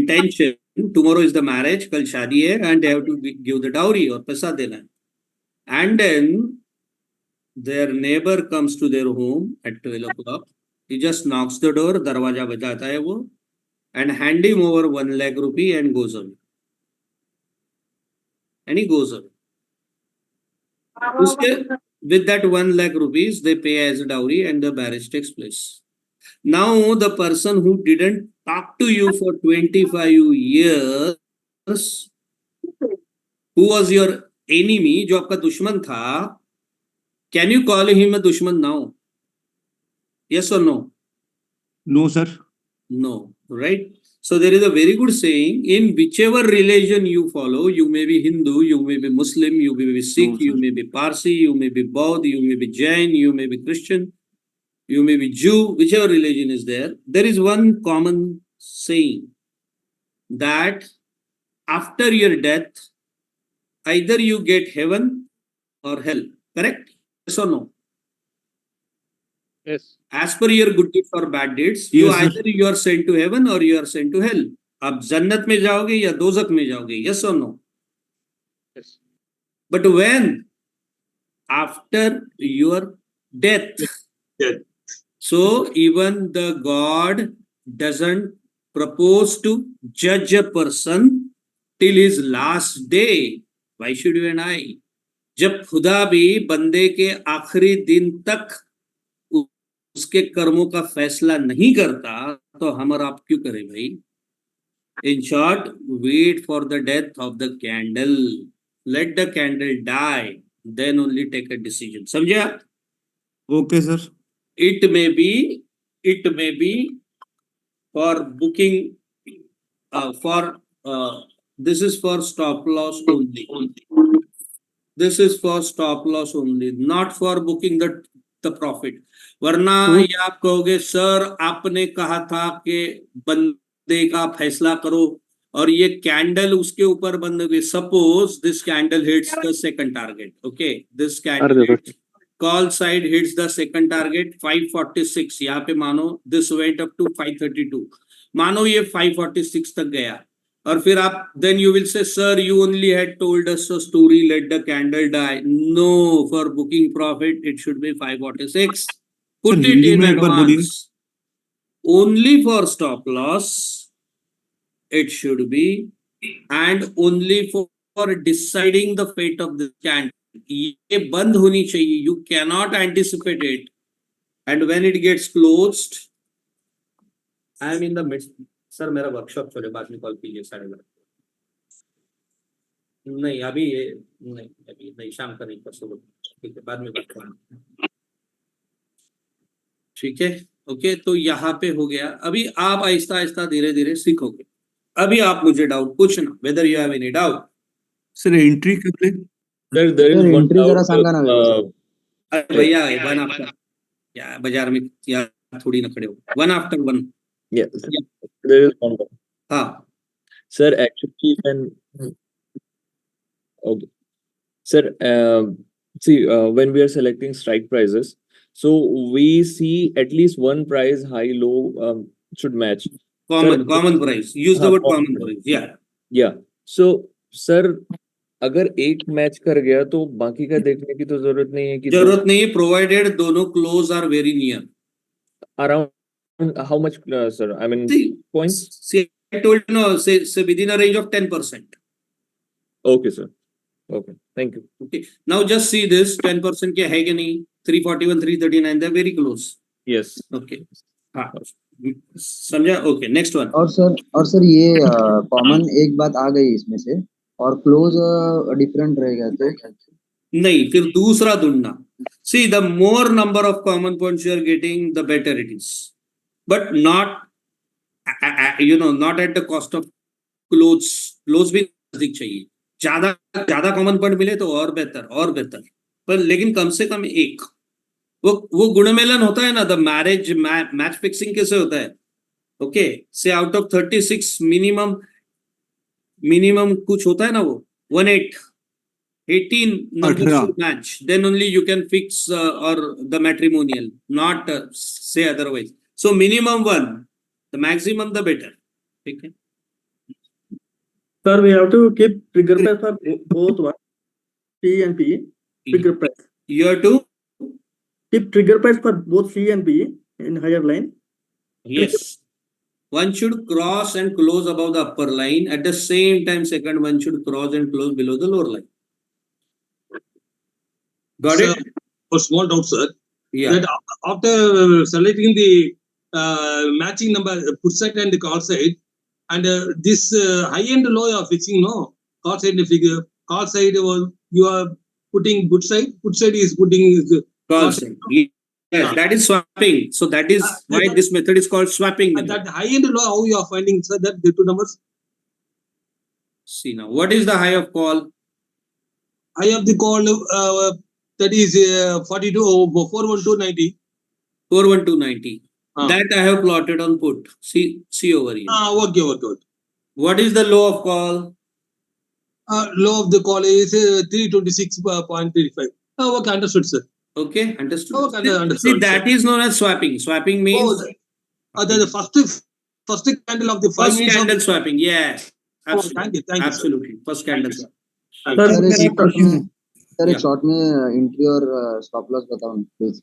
tension. Tomorrow is the marriage, कल शादी है, and they have to give the dowry और पैसा देना है. And then their neighbor comes to their home at 12 o'clock. He just knocks the door, दरवाजा बजाता है वो, and hand him over 1 lakh rupee and goes away. And he goes away. With that 1 lakh rupees, they pay as a dowry and the marriage takes place. Now the person who didn't talk to you for 25 years, who was your enemy, जो आपका दुश्मन था, can you call him a दुश्मन now? Yes or no?
No, sir.
No, right? So there is a very good saying, in whichever religion you follow, you may be Hindu, you may be Muslim, you may be Sikh, you may be Parsi, you may be Baudh, you may be Jain, you may be Christian, you may be Jew, whichever religion is there, there is one common saying that after your death, either you get heaven or hell. Correct? Yes or no?
Yes.
As per your good deeds or bad deeds,
Yes,
you are sent to heaven or you are sent to hell. आप जन्नत में जाओगे या दोजख में जाओगे? Yes or no?
Yes.
But when? After your death. So even the God doesn't propose to judge a person till his last day. Why should you and I? जब खुदा भी बंदे के आखिरी दिन तक उसके कर्मों का फैसला नहीं करता, तो हम और आप क्यों करें भाई? In short, wait for the death of the candle. Let the candle die, then only take a decision. समझे आप?
Okay, sir.
It may be for booking, this is for stop loss only. This is for stop loss only, not for booking the profit. वरना ये आप कहोगे sir आपने कहा था कि बंदे का फैसला करो और ये कैंडल उसके ऊपर बंद हो गई. Suppose this candle hits the second target. Okay, this candle call side hits the second target 546. यहाँ पे मानो this went up to 532. मानो ये 546 तक गया और फिर आप then you will say sir you only had told us a story, let the candle die. No, for booking profit it should be 546. Put it in advance. Only for stop loss it should be, and only for deciding the fate of the candle. ये बंद होनी चाहिए. You cannot anticipate it, and when it gets closed, I am in the midst. Sir मेरा workshop चले, बाद में call कीजिए 11:30. नहीं अभी नहीं शाम का नहीं, परसों. ठीक है, बाद में बात करना. ठीक है, ओके. तो यहाँ पे हो गया. अभी आप आहिस्ता आहिस्ता धीरे धीरे सीखोगे. अभी आप मुझे डाउट पूछना, whether you have any doubt.
Sir, entry कब ले?
There is one
entry जरा
doubt.
सांगा ना व्यवस्थित.
अरे भैया वन आफ्टर, या बाजार में या थोड़ी ना खड़े हो. One after one.
Yes, there is one doubt.
हाँ
Sir, actually, okay. Sir, see, when we are selecting strike prices, so we see at least one price, high, low, should match.
common price. Use the word common price. Yeah.
So, sir, अगर एक match कर गया तो बाकी का देखने की तो जरूरत नहीं है कि
जरूरत नहीं है, provided दोनों close are very near.
Around how much, sir? I mean, points?
See, I told you, no, say within a range of 10%.
Okay, sir. Okay, thank you.
Okay, now just see this 10% के है कि नहीं 341 339 they're very close.
Yes.
Okay, हाँ समझा. Okay, next one.
और sir ये common एक बात आ गई इसमें से और क्लोज डिफरेंट रहेगा तो
नहीं, फिर दूसरा ढूंढना. See, the more number of common points you are getting, the better it is. But not, not at the cost of close. Close भी नजदीक चाहिए. ज्यादा कॉमन पॉइंट मिले तो और बेहतर. पर लेकिन कम से कम एक. वो गुणमेलन होता है ना. द मैच फिक्सिंग कैसे होता है? ओके, से आउट ऑफ 36 मिनिमम कुछ होता है ना, वो 18 numbers to match, then only you can fix or the matrimonial, not say otherwise. So minimum 1, the maximum the better. Okay.
Sir, we have to keep trigger price for both one, C and P. Trigger price.
You have to
Keep trigger price for both C and P in higher line.
yes. One should cross and close above the upper line. At the same time, second one should cross and close below the lower line. Got it?
For small doubt, sir.
Yeah.
That after selecting the matching number, put side and the call side, and this high and low you are fixing, no? Call side figure. Call side you are putting put side is putting
Call side. Yes, that is swapping. So that is why this method is called swapping
And
method.
that high and low, how you are finding, sir, that the two numbers?
See now, what is the high of call?
High of the call, that is 42 over 41290.
41290. That I have plotted on put. See over here.
Okay.
What is the low of call?
Low of the call is 326.35. Okay, understood, sir.
Okay, understood.
Okay, understood.
See, that is known as swapping. Swapping means
The first candle of the 5
first
minutes of
candle swapping. Yes,
thank you, sir.
absolutely. First candle swap.
Sir एक short में entry और stop loss बताओ please.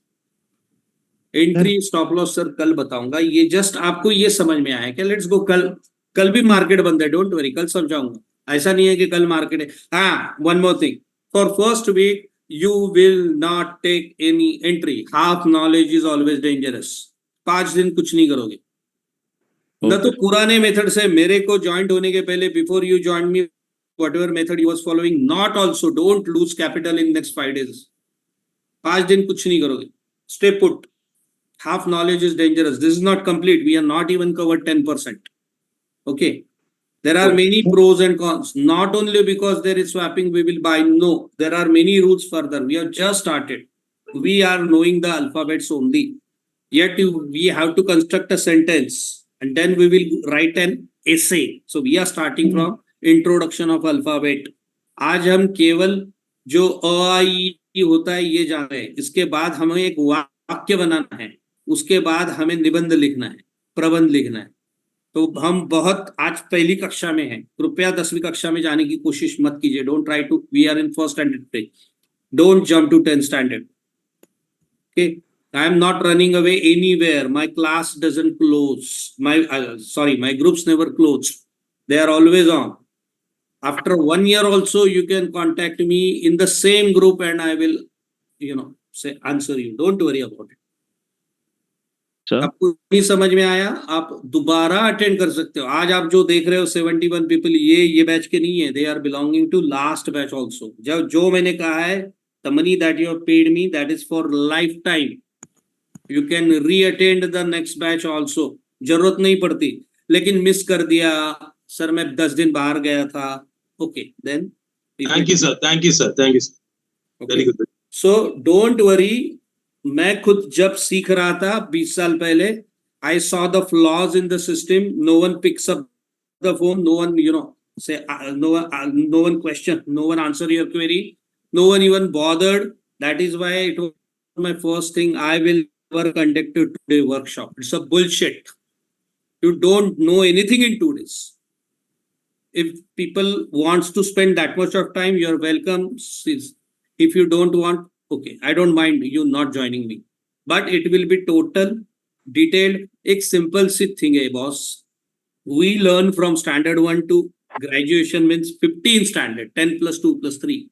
Entry stop loss sir कल बताऊंगा. ये just आपको ये समझ में आया क्या? Let's go. कल भी मार्केट बंद है, डोंट वरी, कल समझाऊंगा. ऐसा नहीं है कि कल मार्केट है. हाँ, one more thing. For first week you will not take any entry. Half knowledge is always dangerous. 5 दिन कुछ नहीं करोगे. न तो पुराने मेथड से मेरे को ज्वाइंट होने के पहले, before you join me, whatever method you was following, not also, don't lose capital in next 5 days. 5 दिन कुछ नहीं करोगे. Stay put. Half knowledge is dangerous. This is not complete. We are not even covered 10%. Okay. There are many pros and cons. Not only because there is swapping we will buy. No, there are many routes further. We have just started. We are knowing the alphabets only. Yet we have to construct a sentence and then we will write an essay. So we are starting from introduction of alphabet. आज हम केवल जो अ आ इ होता है ये जान रहे हैं. इसके बाद हमें एक वाक्य बनाना है. उसके बाद हमें निबंध लिखना है, प्रबंध लिखना है. तो हम बहुत आज पहली कक्षा में हैं. कृपया 10वीं कक्षा में जाने की कोशिश मत कीजिए. Don't try to. We are in first standard. Don't jump to 10th standard. Okay, I am not running away anywhere. My class doesn't close. My groups never close. They are always on. After 1 year also you can contact me in the same group and I will say answer you. Don't worry about it. आपको नहीं समझ में आया, आप दोबारा attend कर सकते हो. आज आप जो देख रहे हो 71 पीपल, ये बैच के नहीं है. They are belonging to last batch also. जो मैंने कहा है, the money that you have paid me, that is for lifetime. You can reattend the next batch also. जरूरत नहीं पड़ती. लेकिन मिस कर दिया सर, मैं 10 दिन बाहर गया था. Okay, then
Thank you, sir. Very good.
So don't worry. मैं खुद जब सीख रहा था 20 साल पहले, I saw the flaws in the system. No one picks up the phone. No one, say no one question. No one answer your query. No one even bothered. That is why it was my first thing. I will never conduct a 2-day workshop. It's a bullshit. You don't know anything in 2 days. If people wants to spend that much of time, you are welcome. If you don't want, okay, I don't mind you not joining me, but it will be total detailed. एक simple सी thing है boss. We learn from standard 1 to graduation means 15 standard, 10 plus 2 plus 3.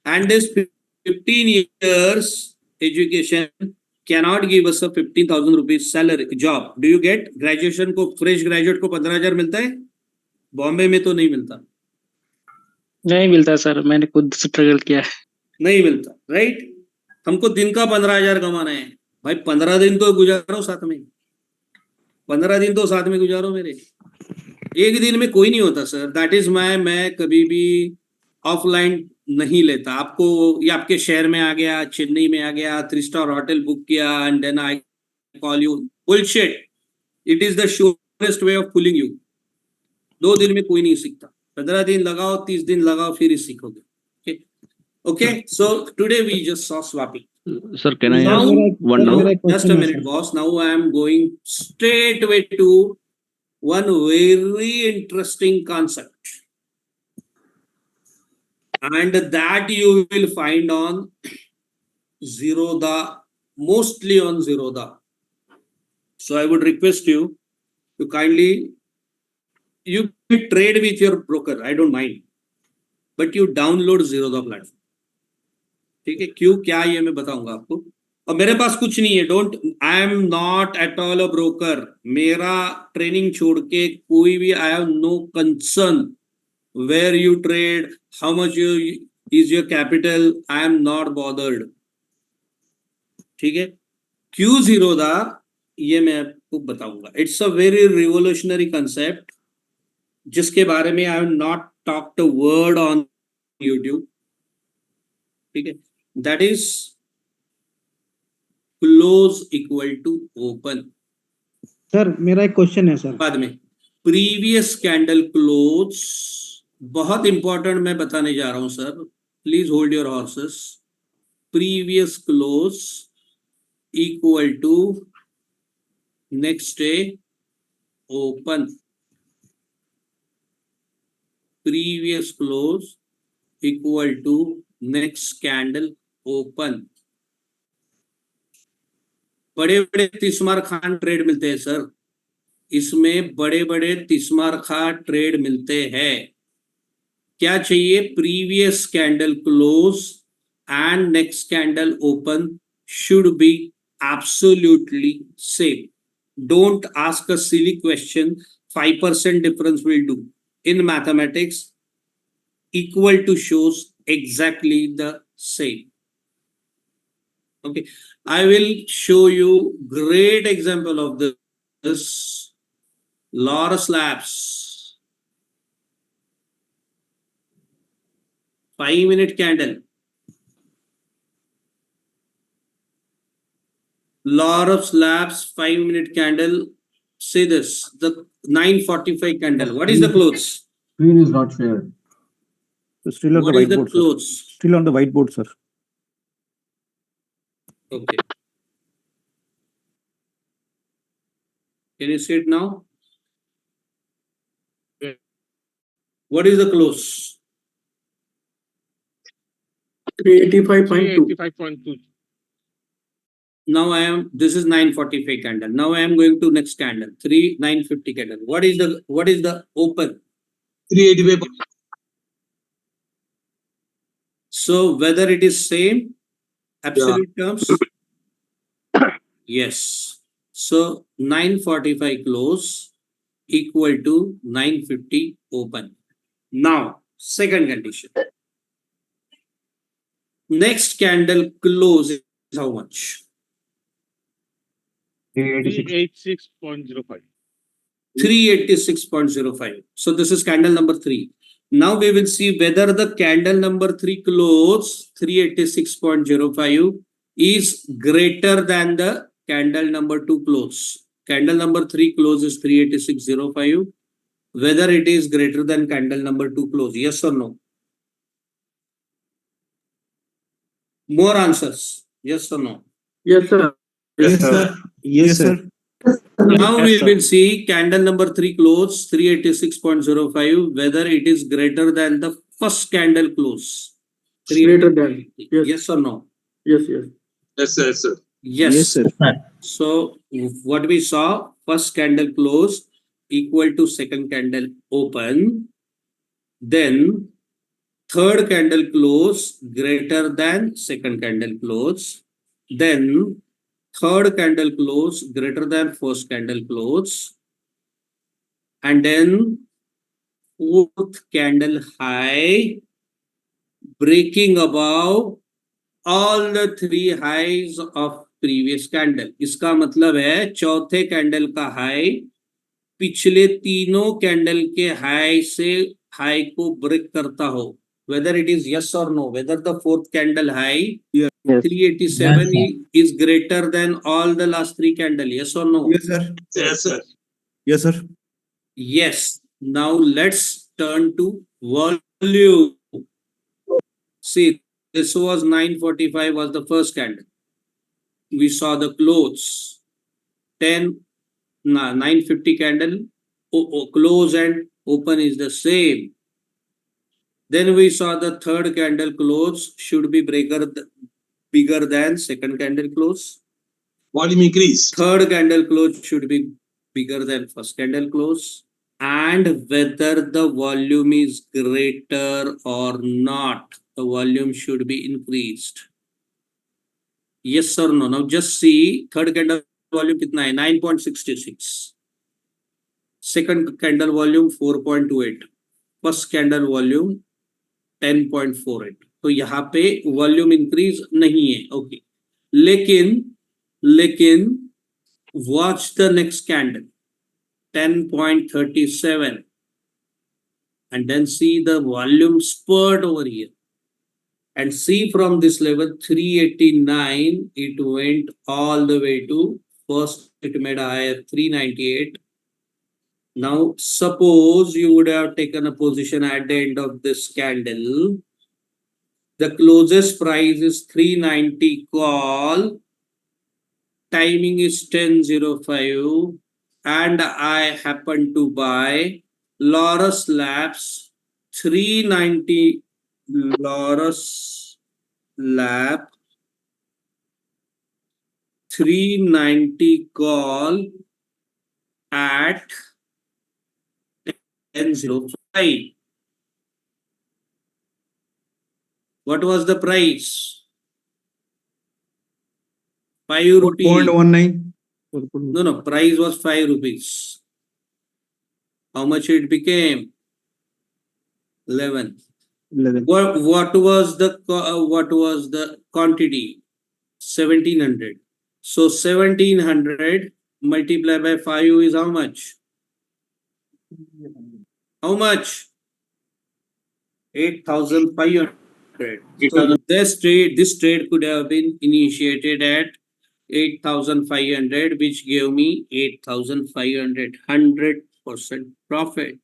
And this 15 years education cannot give us a 15,000 rupees salary job. Do you get? Graduation को fresh graduate को 15,000 मिलता है? बॉम्बे में तो नहीं मिलता.
नहीं मिलता सर, मैंने खुद स्ट्रगल किया है.
नहीं मिलता, राइट? हमको दिन का 15,000 कमाना है भाई. 15 दिन तो गुजारो साथ में, 15 दिन तो साथ में गुजारो मेरे. एक दिन में कोई नहीं होता सर. दैट इज मैं कभी भी ऑफलाइन नहीं लेता. आपको ये आपके शहर में आ गया, चेन्नई में आ गया, 3 स्टार होटल बुक किया and then I call you. Bullshit. It is the surest way of fooling you. 2 दिन में कोई नहीं सीखता. 15 दिन लगाओ, 30 दिन लगाओ, फिर ही सीखोगे. Okay, so today we just saw swapping.
Sir, can I
Now,
ask one now?
just a minute, boss. Now I am going straight away to one very interesting concept, and that you will find on Zerodha, mostly on Zerodha. So I would request you to kindly, you can trade with your broker, I don't mind, but you download Zerodha platform. ठीक है? क्यों क्या ये मैं बताऊंगा आपको. और मेरे पास कुछ नहीं है. Don't, I am not at all a broker. मेरा ट्रेनिंग छोड़ के कोई भी, I have no concern where you trade, how much is your capital. I am not bothered. ठीक है? क्यों ज़ीरोधा, ये मैं आपको बताऊंगा. It's a very revolutionary concept जिसके बारे में I have not talked a word on YouTube. ठीक है? That is close equal to open.
Sir मेरा एक क्वेश्चन है सर.
बाद में प्रीवियस कैंडल क्लोज बहुत इंपॉर्टेंट मैं बताने जा रहा हूं sir. Please hold your horses. Previous close equal to next day open. Previous close equal to next candle open. बड़े बड़े तिस्मार खान ट्रेड मिलते हैं सर. इसमें बड़े बड़े तिस्मार खान ट्रेड मिलते हैं. क्या चाहिए? Previous candle close and next candle open should be absolutely same. Don't ask a silly question. 5% difference will do. In mathematics, equal to shows exactly the same. Okay, I will show you great example of this. Laurus Labs, 5-minute candle. Laurus Labs 5-minute candle. See this, the 9:45 candle. What is the close?
Screen is not shared.
Still on
What
the
is the
whiteboard, sir.
close?
Still on the whiteboard, sir.
Okay. Can you see it now? What is the close?
385.2.
385.2.
Now this is 9:45 candle. Now I am going to next candle, 9:50 candle. What is the open?
385.
So whether it is same, absolute terms? Yes. So 9:45 close equal to 9:50 open. Now, second condition. Next candle close is how much?
386.05.
386.05. So this is candle number 3. Now we will see whether the candle number 3 close 386.05 is greater than the candle number 2 close. Candle number 3 close is 386.05. Whether it is greater than candle number 2 close. Yes or no? More answers. Yes or no?
Yes sir.
Yes, sir. Yes, sir.
Now we will see candle number 3 close 386.05 whether it is greater than the first candle close.
Greater than. Yes.
Yes or no?
Yes, yes.
Yes, sir. Yes, sir.
Yes.
Yes, sir.
So what we saw, first candle close equal to second candle open, then third candle close greater than second candle close, then third candle close greater than first candle close, and then fourth candle high breaking above all the three highs of previous candle. इसका मतलब है चौथे candle का high पिछले तीनों candle के high से high को ब्रेक करता हो. Whether it is yes or no, whether the fourth candle high 387 is greater than all the last three candle, yes or no?
Yes, sir.
Yes, sir.
Yes, sir.
Yes. Now let's turn to volume. See, this was 945 was the first candle. We saw the close 950 candle close and open is the same. Then we saw the third candle close should be bigger than second candle close.
Volume increase.
Third candle close should be bigger than first candle close. And whether the volume is greater or not, the volume should be increased. Yes or no? Now just see third candle volume kitna hai? 9.66. Second candle volume 4.28. First candle volume 10.48. तो यहाँ पे volume increase नहीं है. Okay, लेकिन watch the next candle 10.37 and then see the volume spurt over here and see from this level 389 it went all the way to first it made a high of 398. Now suppose you would have taken a position at the end of this candle, the closest price is 390 call, timing is 10:05 and I happen to buy Laurus Labs 390 Laurus Lab 390 call at 10:05. What was the price? 5 rupees.
0.19.
No, price was 5 rupees. How much it became? 11. What was the quantity? 1700. So 1700 multiplied by 5 is how much? How much? 8,500. So this trade could have been initiated at 8,500, which gave me 8,500, 100% profit.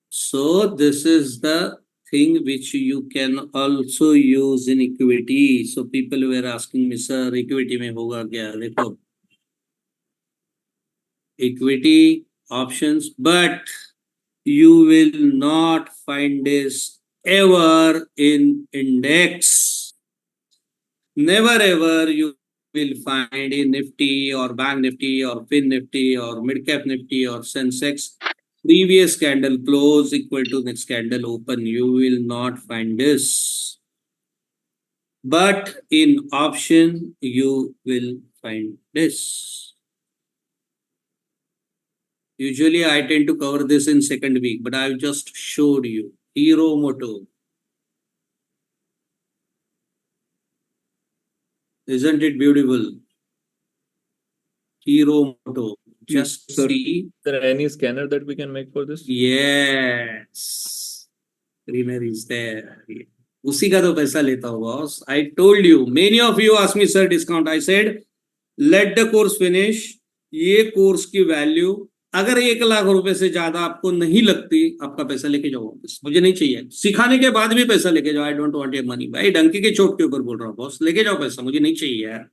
So this is the thing which you can also use in equity. So people were asking me, sir, equity में होगा क्या? देखो, equity options, but you will not find this ever in index. Never ever you will find in Nifty or Bank Nifty or Fin Nifty or Mid Cap Nifty or Sensex previous candle close equal to next candle open. You will not find this. But in option you will find this. Usually I tend to cover this in second week, but I've just showed you. Hero Moto. Isn't it beautiful? Hero Moto. Just see.
Is there any scanner that we can make for this?
Yes. Screener is there. उसी का तो पैसा लेता हूँ boss. I told you. Many of you asked me, sir, discount. I said, let the course finish. ये course की value अगर 1 लाख रुपए से ज्यादा आपको नहीं लगती, आपका पैसा लेके जाओ वापस. मुझे नहीं चाहिए. सिखाने के बाद भी पैसा लेके जाओ. I don't want your money. भाई डंकी के चोट के ऊपर बोल रहा हूँ बॉस. लेके जाओ पैसा. मुझे नहीं चाहिए यार.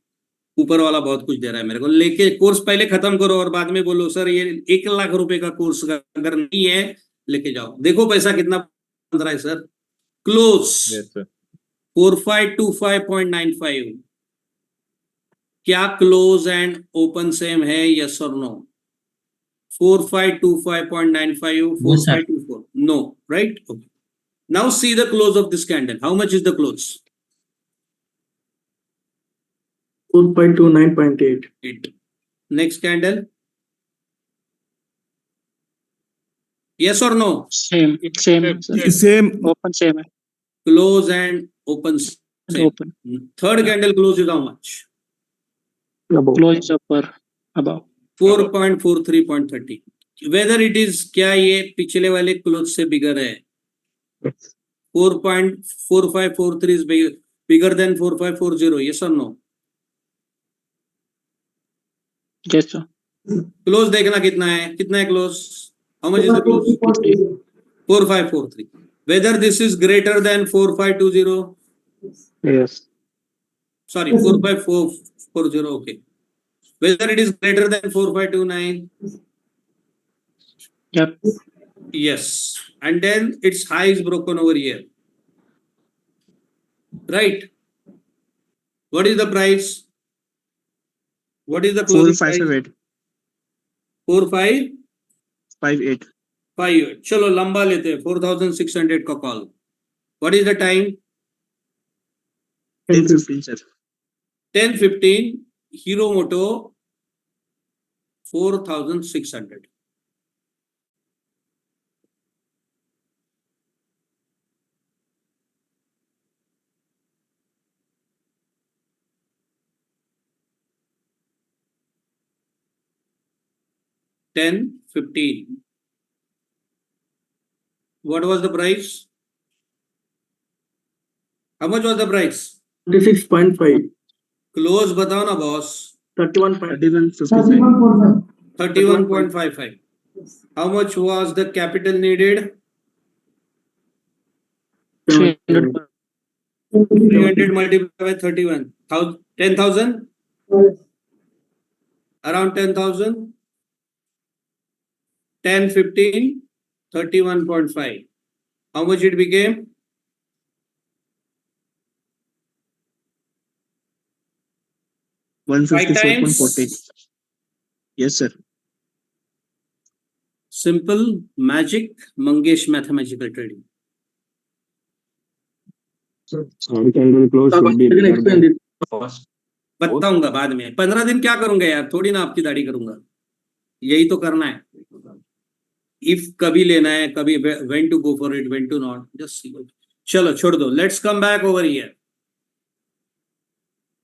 ऊपर वाला बहुत कुछ दे रहा है मेरे को. लेके कोर्स पहले खत्म करो और बाद में बोलो सर ये 1 लाख रुपए का कोर्स अगर नहीं है लेके जाओ. देखो पैसा कितना बन रहा है सर. क्लोज 4525.95. क्या क्लोज एंड ओपन सेम है? यस और no? 4525.95,
No, sir.
4524. No, right? Okay. Now see the close of this candle. How much is the close?
4.29.8.
8. Next candle. Yes or no?
Same, same, sir.
Same.
Open same.
Close and open same.
Open.
Third candle close is how much?
Close is upper, above.
4.43.30. Whether it is क्या ये पिछले वाले close से बिगर है? 4.4543 is bigger than 4540. Yes or no?
Yes, sir.
Close देखना कितना है? कितना है close? How much is the close? 4543. Whether this is greater than 4520?
Yes.
Sorry, 45440. Okay. Whether it is greater than 4529?
Yep.
Yes. And then its high is broken over here. Right? What is the price? What is the closing price?
4558.
4558.
58.
चलो लंबा लेते हैं 4600 का call. What is the time?
10:15, sir.
10:15. Hero Moto 4600. $10.15. What was the price? How much was the price?
36.5.
Close बताओ ना boss.
31.55.
31.55. How much was the capital needed?
300.
300 multiplied by 31. 10,000? Around 10,000? 10, 15, 31.5. How much it became? Five
154.40.
times.
Yes, sir.
Simple magic, Mangesh mathematical trading. बताऊंगा बाद में. 15 दिन क्या करूंगा यार? थोड़ी ना आपकी दाढ़ी करूंगा. यही तो करना है. If कभी लेना है, कभी when to go for it, when to not, just see. चलो छोड़ दो. Let's come back over here.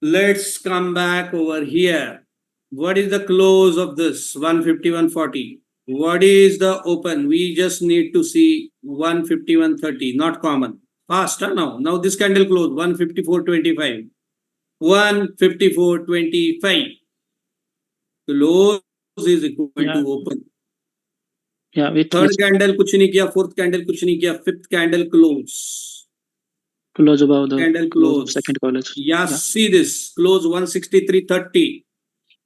Let's come back over here. What is the close of this? 151.40. What is the open? We just need to see 151.30. Not common. Fast now. Now this candle close 154.25. 154.25. Close is equal to open.
Yeah, with
Third candle कुछ नहीं किया. Fourth candle कुछ नहीं किया. Fifth candle close.
close above the
Candle
close of
close.
second college.
Yeah, see this. Close 163.30.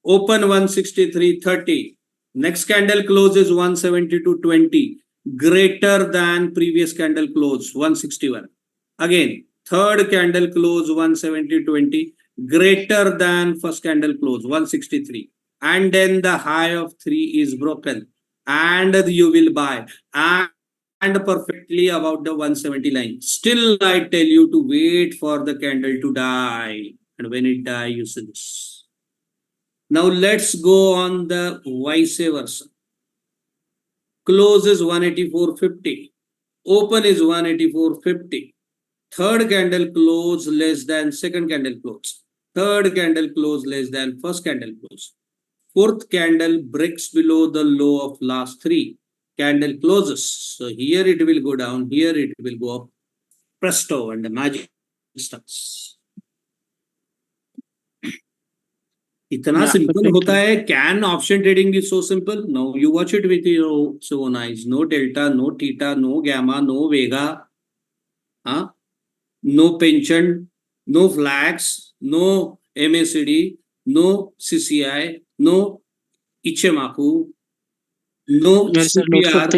Open 163.30. Next candle close is 172.20. Greater than previous candle close 161. Again, third candle close 170.20. Greater than first candle close 163. And then the high of 3 is broken. And you will buy. And perfectly about the 170 line. Still, I tell you to wait for the candle to die. And when it dies, you see this. Now let's go on the vice versa. Close is 184.50. Open is 184.50. Third candle close less than second candle close. Third candle close less than first candle close. Fourth candle breaks below the low of last 3. Candle closes. So here it will go down. Here it will go up. Presto, and the magic starts. इतना simple होता है. Can option trading be so simple? No, you watch it with your own eyes. No delta, no theta, no gamma, no vega, no pension, no flags, no MACD, no CCI, no Ichimoku, no CPR,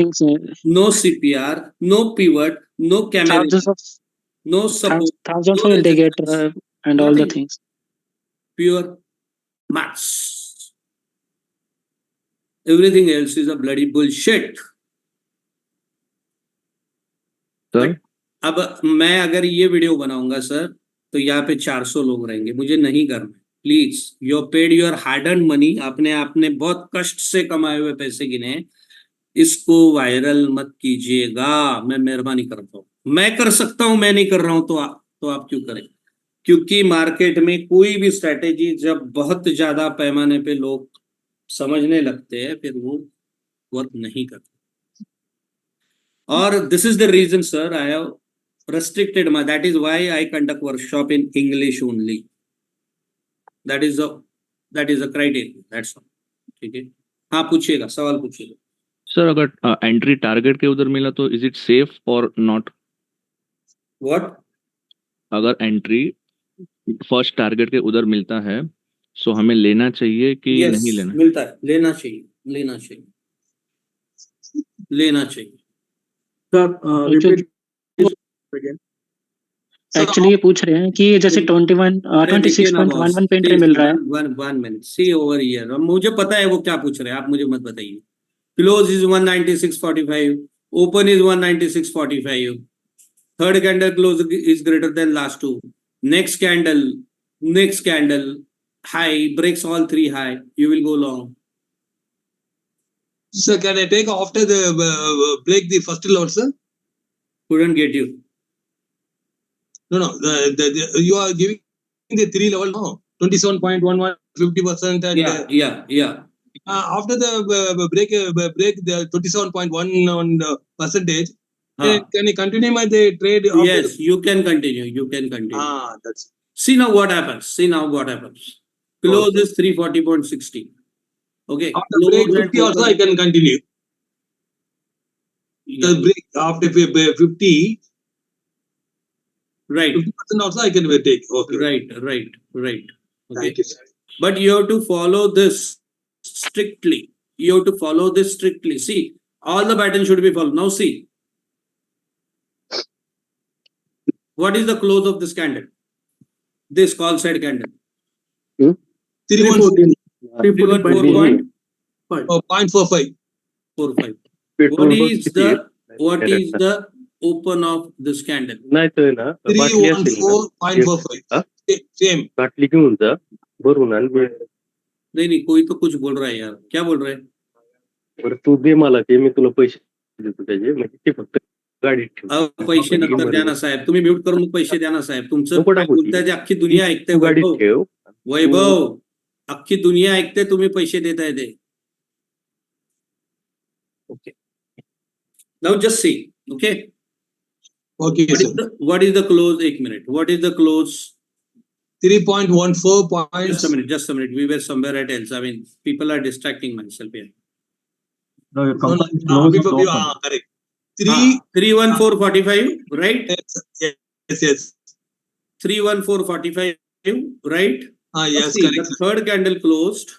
no CPR, no pivot, no camera, no support,
thousands of indicator and all the things.
Pure maths. Everything else is a bloody bullshit.
Sir
अब मैं अगर ये video बनाऊंगा sir, तो यहाँ पे 400 लोग रहेंगे, मुझे नहीं करना। Please, you paid your hard earn money, आपने बहुत कष्ट से कमाए हुए पैसे गिने, इसको वायरल मत कीजिएगा, मैं मेहरबानी करता हूँ। मैं कर सकता हूँ, मैं नहीं कर रहा हूँ, तो आप क्यों करें? क्योंकि मार्केट में कोई भी स्ट्रेटेजी जब बहुत ज्यादा पैमाने पे लोग समझने लगते हैं, फिर वो वर्क नहीं करते। और this is the reason sir, I have restricted my, that is why I conduct workshop in English only. That is a criteria, that's all. ठीक है, हाँ पूछिएगा, सवाल पूछिएगा।
सर अगर एंट्री टारगेट के उधर मिला तो इज इट सेफ और नॉट?
व्हाट?
अगर एंट्री फर्स्ट टारगेट के उधर मिलता है, सो हमें लेना चाहिए कि
yes,
नहीं लेना?
मिलता है, लेना चाहिए, लेना चाहिए, लेना चाहिए।
सर
एक्चुअली ये पूछ रहे हैं कि जैसे 26.11 पे एंट्री मिल रहा है।
One minute, see over here, मुझे पता है वो क्या पूछ रहे हैं, आप मुझे मत बताइए। Close is 196.45, open is 196.45, third candle close is greater than last two, next candle high breaks all three high, you will go long.
Sir, can I take after the break the first level, sir?
Couldn't get you.
No, you are giving the 3 level, no? 27.11, 50%, and
yeah.
After the break the 27.1 percentage. Can you continue my the trade?
Yes, you can continue.
That's.
See now what happens. Close is 340.60. Okay.
After break 50 also I can continue. The break after 50.
Right.
50% also I can take. Okay.
Right. Okay.
Thank you, sir.
But you have to follow this strictly. See, all the patterns should be followed. Now see. What is the close of this candle? This call side candle.
314.
314.45. What is the open of this candle?
314.45. Same.
नहीं कोई तो कुछ बोल रहा है यार, क्या बोल रहा है?
तू दे मला ते, मी तुला पैसे देतो त्याचे, म्हणजे ते फक्त गाडीत ठेव.
पैसे नंतर द्या ना साहेब, तुम्ही म्यूट करून पैसे द्या ना साहेब. तुमचं बोलताय ते अख्खी दुनिया ऐकते. वैभव, अख्खी दुनिया ऐकते, तुम्ही पैसे देताय ते. Okay. Now just see. Okay. What is the close? 1 minute. What is the close?
3.14.
Just a minute. We were somewhere at else. I mean, people are distracting myself here.
No, your company is closed.
Correct.
314.45, right?
Yes.
314.45, right?
Yes,
see,
correct.
The third candle closed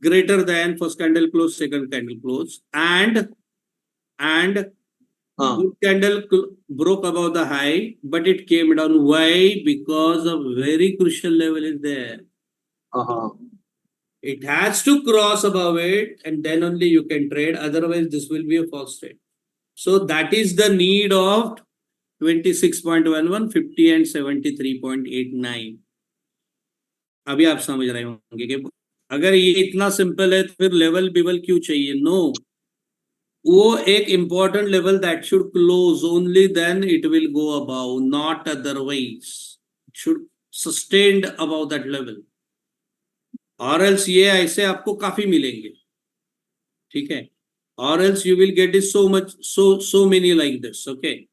greater than first candle close, second candle close, and good candle broke above the high, but it came down. Why? Because a very crucial level is there. It has to cross above it, and then only you can trade. Otherwise, this will be a false trade. So that is the need of 26.11, 50 and 73.89. अभी आप समझ रहे होंगे कि अगर ये इतना simple है तो फिर लेवल बिवल क्यों चाहिए? नो, वो एक important level that should close, only then it will go above, not otherwise. It should sustained above that level, or else ये ऐसे आपको काफी मिलेंगे, ठीक है? Or else you will get it so many like this. Okay.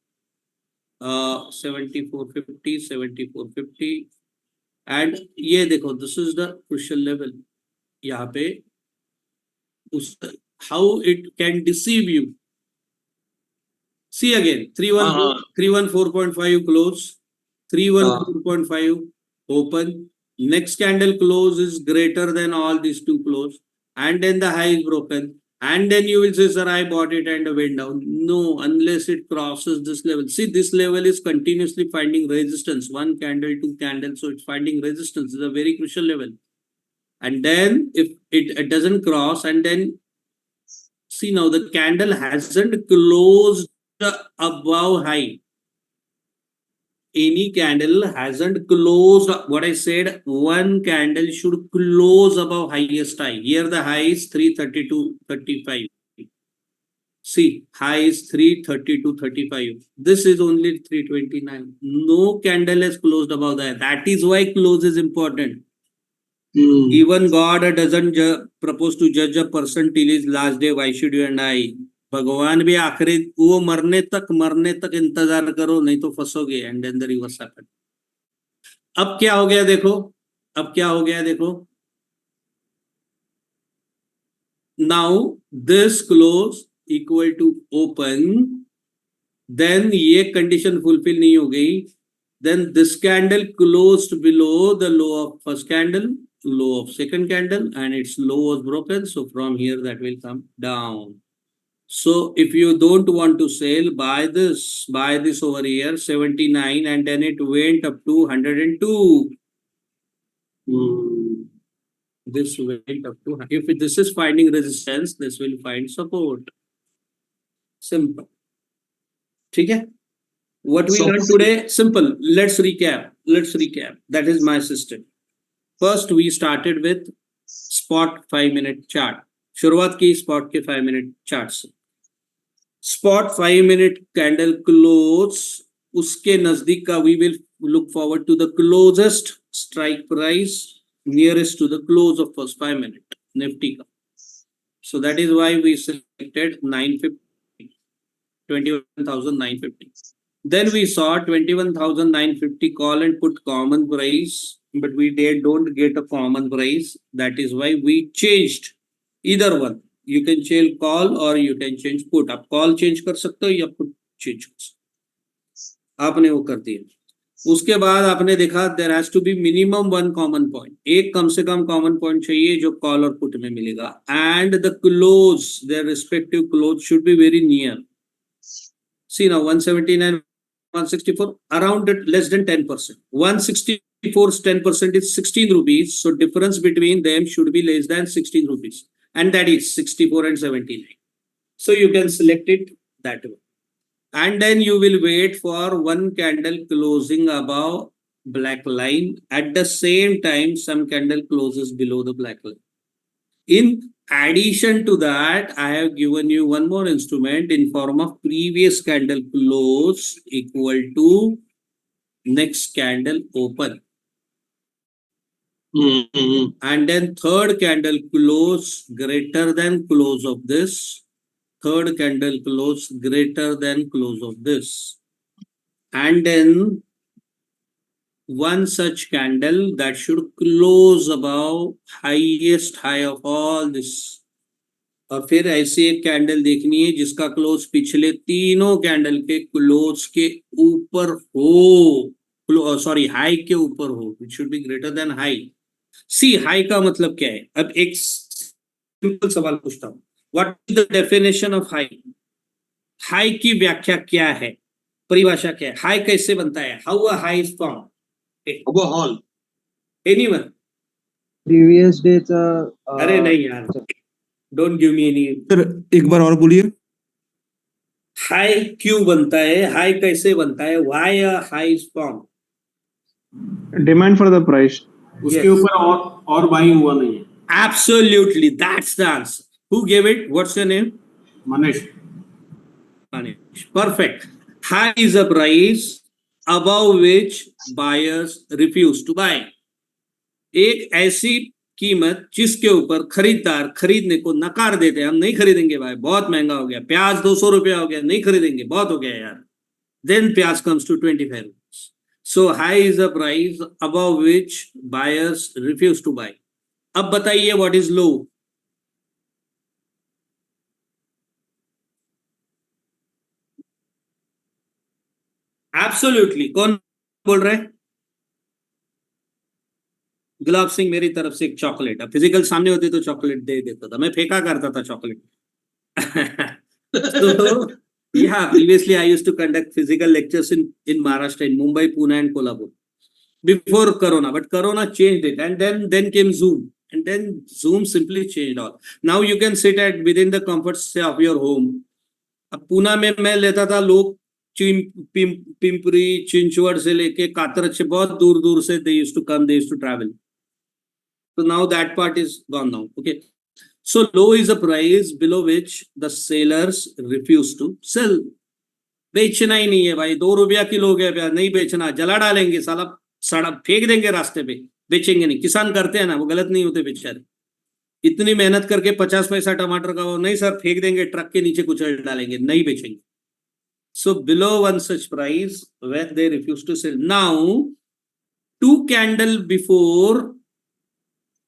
74.50, 74.50, and ये देखो, this is the crucial level. यहाँ पे how it can deceive you. See again, 314.5 close, 314.5 open. Next candle close is greater than all these two close, and then the high is broken. And then you will say, sir, I bought it and went down. No, unless it crosses this level. See, this level is continuously finding resistance. One candle, two candles. So it's finding resistance. It's a very crucial level. and then if it doesn't cross, and then see now the candle hasn't closed above high. Any candle hasn't closed. What I said, one candle should close above highest high. Here the high is 332.35. See, high is 332.35. This is only 329. No candle has closed above that. That is why close is important. Even God doesn't propose to judge a person till his last day. Why should you and I? भगवान भी आखिरी वो मरने तक इंतजार करो, नहीं तो फंसोगे. And then the reverse happen. अब क्या हो गया देखो. Now this close equal to open, then ये condition fulfill नहीं हो गई. Then this candle closed below the low of first candle, low of second candle, and its low was broken. So from here that will come down. So if you don't want to sell, buy this over here 79, and then it went up to 102. This went up to, if this is finding resistance, this will find support. Simple. ठीक है? What we learned today, simple. Let's recap. That is my system. First we started with spot 5-minute chart. शुरुआत की spot के 5-minute chart से. Spot 5-minute candle close, उसके नजदीक का we will look forward to the closest strike price nearest to the close of first 5-minute Nifty का. So that is why we selected 21,950. Then we saw 21,950 call and put common price, but we don't get a common price. That is why we changed either one. You can change call or you can change put. आप call change कर सकते हो या put change कर सकते हो. आपने वो कर दिया. उसके बाद आपने देखा there has to be minimum one common point. एक कम से कम common point चाहिए जो call और put में मिलेगा. And the close, their respective close should be very near. See now 179, 164, around it less than 10%. 164's 10% is 16 rupees. So difference between them should be less than 16 rupees. And that is 64 and 79. So you can select it that way. And then you will wait for one candle closing above black line. At the same time, some candle closes below the black line. In addition to that, I have given you one more instrument in form of previous candle close equal to next candle open. And then third candle close greater than close of this. Third candle close greater than close of this. And then one such candle that should close above highest high of all this. और फिर ऐसी एक candle देखनी है जिसका close पिछले तीनों candle के क्लोज के ऊपर हो, सॉरी हाई के ऊपर हो. It should be greater than high. See high का मतलब क्या है? अब एक सिंपल सवाल पूछता हूं. What is the definition of high? High की व्याख्या क्या है? परिभाषा क्या है? हाई कैसे बनता है? How a high is form?
Above all.
Anyone?
Previous day
अरे नहीं यार, don't give me any.
Sir एक बार और बोलिए.
हाई क्यों बनता है? हाई कैसे बनता है? Why a high is formed?
Demand for the price.
उसके ऊपर और बाइंग हुआ नहीं है.
Absolutely, that's the answer. Who gave it? What's your name?
Manish.
Perfect. High is a price above which buyers refuse to buy. एक ऐसी कीमत जिसके ऊपर खरीदार खरीदने को नकार देते हैं. हम नहीं खरीदेंगे भाई, बहुत महंगा हो गया. प्याज 200 रुपया हो गया, नहीं खरीदेंगे, बहुत हो गया यार. Then प्याज comes to 25 rupees. So high is a price above which buyers refuse to buy. अब बताइए what is low? Absolutely. कौन बोल रहे हैं? गुलाब सिंह मेरी तरफ से एक चॉकलेट. अब फिजिकल सामने होती तो चॉकलेट दे देता था. मैं फेंका करता था chocolate. So yeah, previously I used to conduct physical lectures in Maharashtra, in Mumbai, Pune and Kolhapur before Corona. But Corona changed it, and then came Zoom. and then Zoom simply changed all. Now you can sit at within the comforts of your home. अब पूना में मैं लेता था, लोग पिंपरी चिंचवड़ से लेके कातरच से बहुत दूर दूर से they used to come, they used to travel. So now that part is gone now. Okay. So low is the price below which the sellers refuse to sell. बेचना ही नहीं है भाई, 2 रुपया किलो गया प्याज, नहीं बेचना, जला डालेंगे साला, सड़क फेंक देंगे रास्ते पे, बेचेंगे नहीं. किसान करते हैं ना, वो गलत नहीं होते बेचारे. इतनी मेहनत करके 50 पैसा टमाटर का, वो नहीं सर फेंक देंगे, ट्रक के नीचे कुचल डालेंगे, नहीं बेचेंगे. So below one such price when they refuse to sell. Now 2 candle before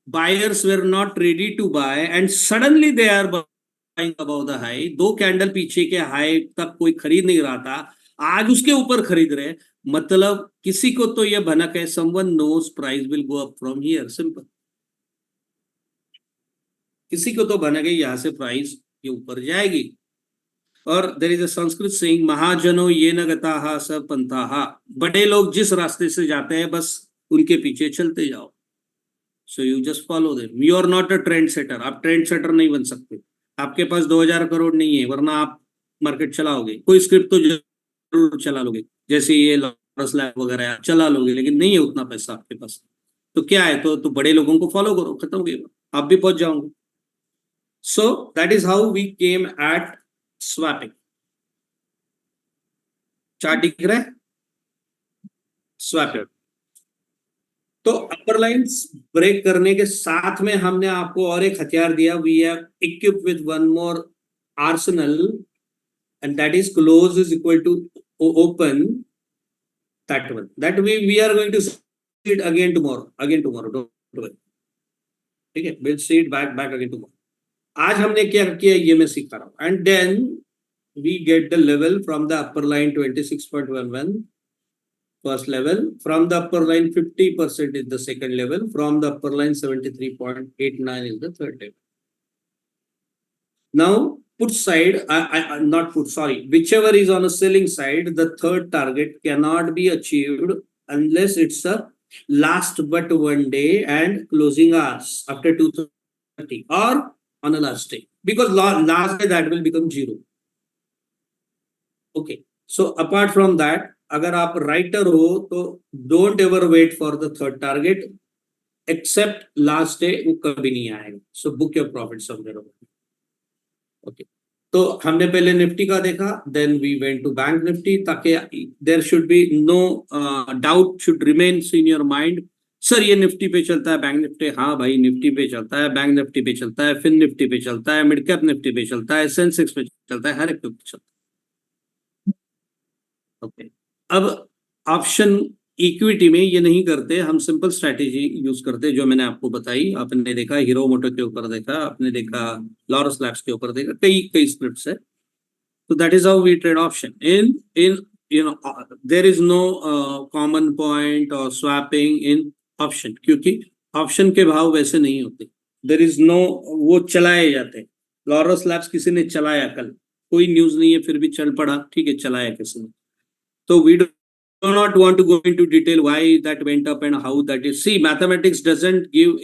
buyers were not ready to buy and suddenly they are buying above the high. 2 candle पीछे के हाई तक कोई खरीद नहीं रहा था, आज उसके ऊपर खरीद रहे. मतलब किसी को तो यह भनक है, someone knows price will go up from here. Simple. किसी को तो भनक है यहाँ से प्राइस ये ऊपर जाएगी. और there is a Sanskrit saying, महाजनो ये न गताहा स पंथाहा. बड़े लोग जिस रास्ते से जाते हैं बस उनके पीछे चलते जाओ. So you just follow them. You are not a trend setter. आप ट्रेंड सेटर नहीं बन सकते. आपके पास 2000 करोड़ नहीं है, वरना आप मार्केट चलाओगे. कोई स्क्रिप्ट तो जरूर चला लोगे, जैसे ये लॉरस लैब वगैरह चला लोगे, लेकिन नहीं है उतना पैसा आपके पास. तो क्या है, तो बड़े लोगों को फॉलो करो, खत्म हो गया, आप भी पहुंच जाओगे. So that is how we came at swapping. Chart दिख रहा है, स्वैपिंग. तो अपर लाइंस ब्रेक करने के साथ में हमने आपको और एक हथियार दिया. We have equipped with one more arsenal and that is close is equal to open. That one, that we are going to see it again tomorrow, don't worry. ठीक है, will see it back again tomorrow. आज हमने क्या किया ये मैं सिखा रहा हूं. And then we get the level from the upper line 26.11 first level, from the upper line 50% is the second level, from the upper line 73.89 is the third level. Now put side, not put, sorry, whichever is on a selling side, the third target cannot be achieved unless it's a last but one day and closing hours after 2:30 or on a last day, because last day that will become 0. Okay, so apart from that, अगर आप writer हो तो don't ever wait for the third target, except last day, वो कभी नहीं आएगा. So book your profit somewhere. Okay, तो हमने पहले निफ्टी का देखा, then we went to bank Nifty, ताकि there should be no doubt should remains in your mind. Sir ये निफ्टी पे चलता है, बैंक निफ्टी, हाँ भाई निफ्टी पे चलता है, बैंक निफ्टी पे चलता है, फिन निफ्टी पे चलता है, मिड कैप निफ्टी पे चलता है, सेंसेक्स पे चलता है, हर एक पे चलता है. ओके, अब ऑप्शन इक्विटी में ये नहीं करते, हम सिंपल स्ट्रैटेजी यूज करते जो मैंने आपको बताई. आपने देखा हीरो मोटर के ऊपर देखा, आपने देखा लॉरस लैब्स के ऊपर देखा, कई स्क्रिप्ट्स है. तो that is how we trade option. In you know there is no common point और स्वैपिंग इन ऑप्शन, क्योंकि ऑप्शन के भाव वैसे नहीं होते. देयर इज नो, वो चलाए जाते. लॉरस लैब्स किसी ने चलाया, कल कोई न्यूज नहीं है फिर भी चल पड़ा, ठीक है, चलाया किसी ने. So we do not want to go into detail why that went up and how that is. See, mathematics doesn't give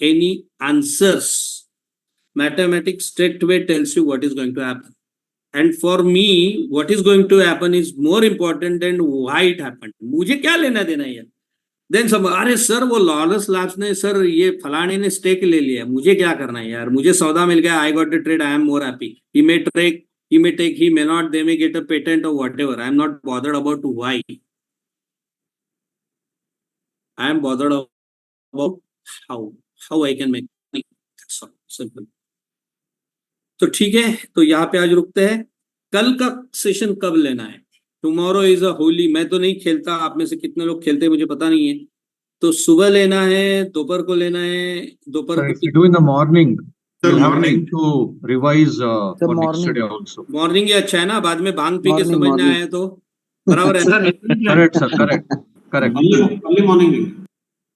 any answers. Mathematics straight away tells you what is going to happen. And for me, what is going to happen is more important than why it happened. मुझे क्या लेना देना यार. Then some, अरे sir वो Laurus labs ने, sir ये फलाने ने स्टेक ले लिया, मुझे क्या करना है यार, मुझे सौदा मिल गया, I got the trade, I am more happy. He may take, he may not, they may get a patent or whatever. I am not bothered about why. I am bothered about how I can make money. That's all. Simple. तो ठीक है, तो यहाँ पे आज रुकते हैं. कल का सेशन कब लेना है? Tomorrow is a Holi. मैं तो नहीं खेलता, आप में से कितने लोग खेलते हैं मुझे पता नहीं है. तो सुबह लेना है, दोपहर को लेना है, दोपहर को
do in the morning. You have time to revise for next day also.
Morning ये अच्छा है ना, बाद में भांग पी के समझ में आए तो बराबर है.
Correct sir, correct.
Only morning.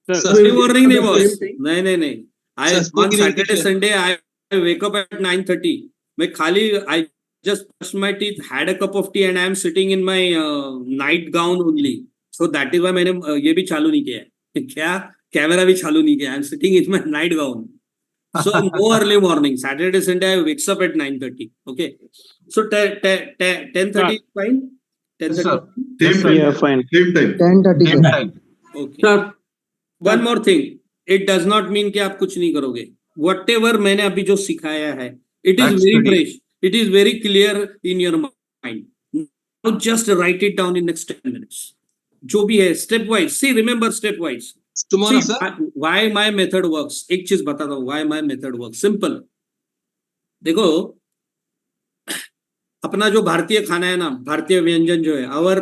Sunday morning नहीं बॉस, नहीं. I on Saturday Sunday I wake up at 9:30. मैं खाली I just brushed my teeth, had a cup of tea and I am sitting in my night gown only. So that is why मैंने ये भी चालू नहीं किया है. क्या कैमरा भी चालू नहीं किया. I am sitting in my night gown. So no early morning. Saturday, Sunday, I wakes up at 9:30. Okay. So 10:30 is fine. 10:30.
Same time.
Yeah, fine.
Same time.
10:30
Same
sir.
time.
Okay. One more thing. It does not mean कि आप कुछ नहीं करोगे. Whatever मैंने अभी जो सिखाया है, it is
That's
very
pretty.
fresh. It is very clear in your mind. Now just write it down in next 10 minutes. जो भी है step wise. See, remember step wise.
Tomorrow,
See,
sir.
why my method works. एक चीज बताता हूँ why my method works. Simple. देखो अपना जो भारतीय खाना है ना, भारतीय व्यंजन जो है, our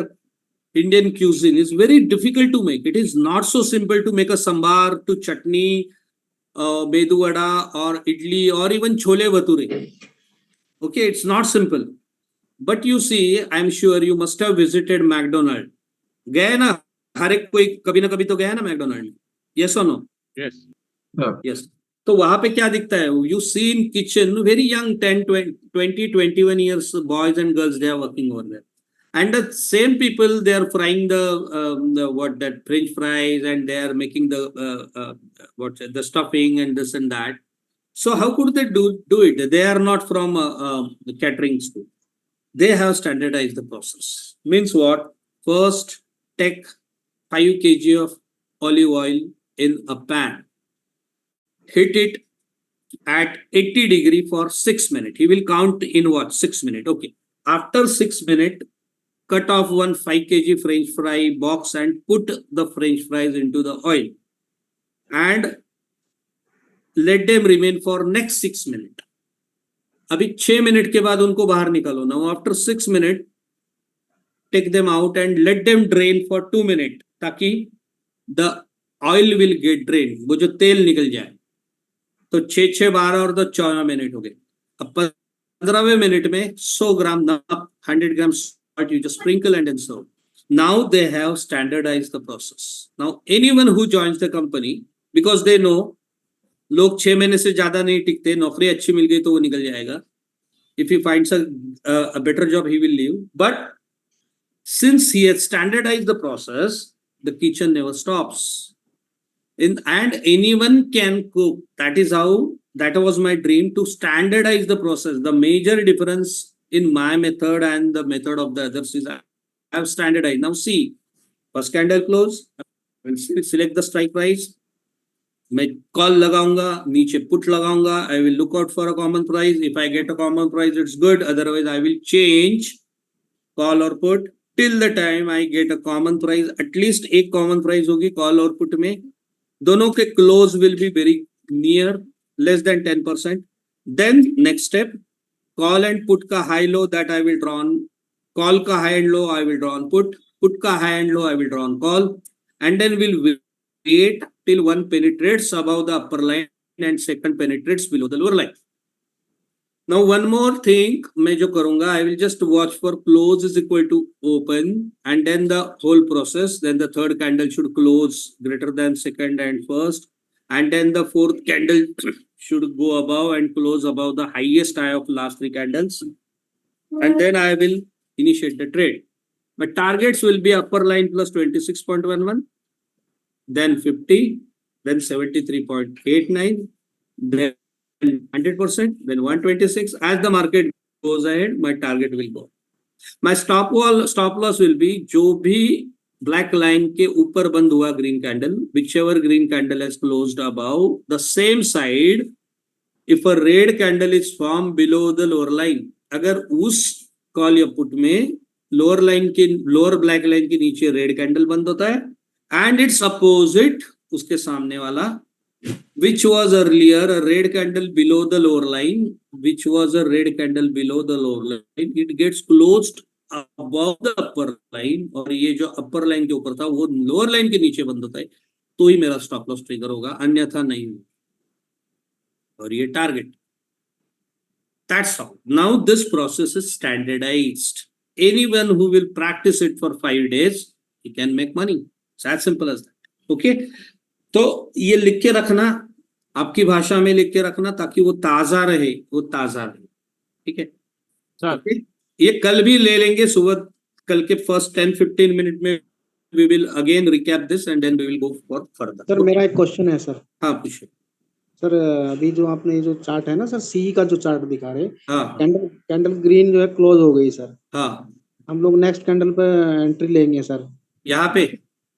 Indian cuisine is very difficult to make. It is not so simple to make a sambar, to chutney, medu vada or idli or even chole bhature. Okay, it's not simple. But you see, I'm sure you must have visited McDonald's. गए ना, हर एक कोई कभी ना कभी तो गया है ना मैकडोनल्ड. यस और नो?
Yes.
यस. तो वहां पे क्या दिखता है? You see in kitchen very young 10 20 21 years boys and girls, they are working over there, and the same people, they are frying the what, that french fries, and they are making the stuffing and this and that. So how could they do it? They are not from the catering school. They have standardized the process. Means what? First take 5 kg of olive oil in a pan. Hit it at 80 degree for 6 minutes. He will count in what? 6 minutes. Okay. After 6 minutes, cut off one 5 kg French fry box and put the French fries into the oil. And let them remain for next 6 minutes. अभी 6 minute के बाद उनको बाहर निकालो. Now after 6 minutes, take them out and let them drain for 2 minutes, ताकि the oil will get drained. वो जो तेल निकल जाए. तो 6 12 और 14 मिनट हो गए. अब 15वें मिनट में 100 ग्राम नमक, 100 ग्राम salt you just sprinkle and then serve. Now they have standardized the process. Now anyone who joins the company, because they know लोग 6 महीने से ज्यादा नहीं टिकते, नौकरी अच्छी मिल गई तो वो निकल जाएगा. If he finds a better job, he will leave. But since he has standardized the process, the kitchen never stops. And anyone can cook. That was my dream, to standardize the process. The major difference in my method and the method of the others is I have standardized. Now see, first candle close, I will select the strike price. मैं call लगाऊंगा, नीचे put लगाऊंगा. I will look out for a common price. If I get a common price, it's good. Otherwise, I will change call or put till the time I get a common price. At least एक common price होगी call और put में. दोनों के close will be very near, less than 10%. Then next step, call and put का high low that I will draw on. Call का high and low I will draw on put. Put का high and low I will draw on call. And then we'll wait till one penetrates above the upper line and second penetrates below the lower line. Now one more thing मैं जो करूंगा, I will just watch for close is equal to open, and then the whole process. Then the third candle should close greater than second and first, and then the fourth candle should go above and close above the highest high of last 3 candles, and then I will initiate the trade. My targets will be upper line plus 26.11, then 50, then 73.89, then 100%, then 126. As the market goes ahead, my target will go. My stop loss will be जो भी black line के ऊपर बंद हुआ green candle, whichever green candle has closed above the same side. If a red candle is formed below the lower line, अगर उस call या put में lower black line के नीचे red candle बंद होता है, and its opposite, उसके सामने वाला, which was earlier a red candle below the lower line, it gets closed above the upper line, और ये जो upper line के ऊपर था वो lower line के नीचे बंद होता है, तो ही मेरा stop loss trigger होगा, अन्यथा नहीं. और ये target. That's all. Now this process is standardized. Anyone who will practice it for 5 days, he can make money. It's as simple as that. Okay? तो ये लिख के रखना, आपकी भाषा में लिख के रखना, ताकि वो ताजा रहे. ठीक है? Okay? ये कल भी ले लेंगे सुबह, कल के फर्स्ट 10-15 मिनट में we will again recap this and then we will go for further.
Sir मेरा एक क्वेश्चन है सर.
हाँ पूछिए.
सर अभी जो आपने ये जो चार्ट है ना सर, सी का जो चार्ट दिखा रहे,
हाँ
कैंडल ग्रीन जो है क्लोज हो गई सर.
हाँ
हम लोग नेक्स्ट कैंडल पे एंट्री लेंगे सर.
यहाँ पे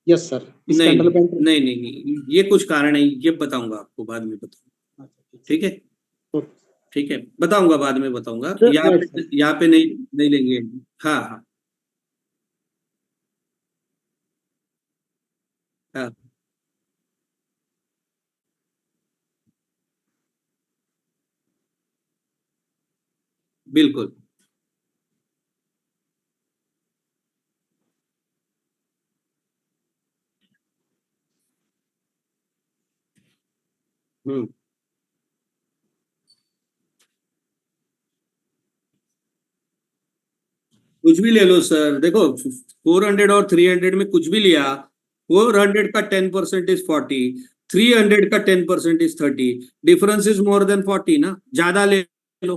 यस सर. इस
नहीं
कैंडल पे entry-
नहीं, ये कुछ कारण है, ये बताऊंगा आपको बाद में बताऊंगा. ठीक है ठीक है, बताऊंगा बाद में बताऊंगा. यहाँ पे नहीं लेंगे. हाँ हाँ हाँ बिल्कुल. कुछ भी ले लो सर. देखो 400 और 300 में कुछ भी लिया, 400 का 10% इज 40, 300 का 10% is 30. Difference is more than 40 ना. ज्यादा ले लो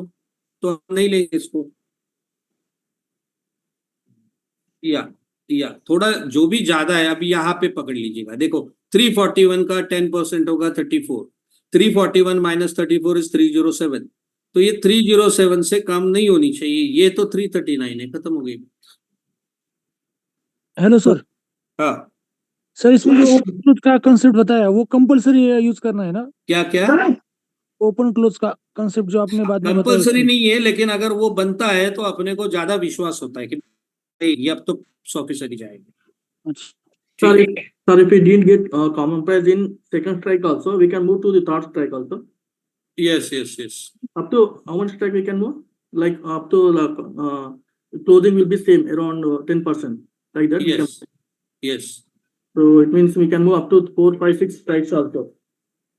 तो हम नहीं लेंगे इसको. या थोड़ा जो भी ज्यादा है अभी यहाँ पे पकड़ लीजिएगा. देखो 341 का 10% होगा 34. 341 माइनस 34 इज 307. तो ये 307 से कम नहीं होनी चाहिए. ये तो 339 है, खत्म हो गई.
Hello sir.
हाँ
सर इसमें जो ओपन क्लोज का कंसेप्ट बताया वो कंपलसरी यूज करना है ना?
क्या
ओपन क्लोज का कंसेप्ट जो आपने बाद में बताया.
कंपलसरी नहीं है, लेकिन अगर वो बनता है तो अपने को ज्यादा विश्वास होता है कि ये अब तो 100% जाएगा.
Sir, if we didn't get common price in second strike also, we can move to the third strike also.
Yes.
Up to how much strike we can move? Like up to closing will be same around 10%, like that.
Yes.
So it means we can move up to 4, 5, 6 strikes also.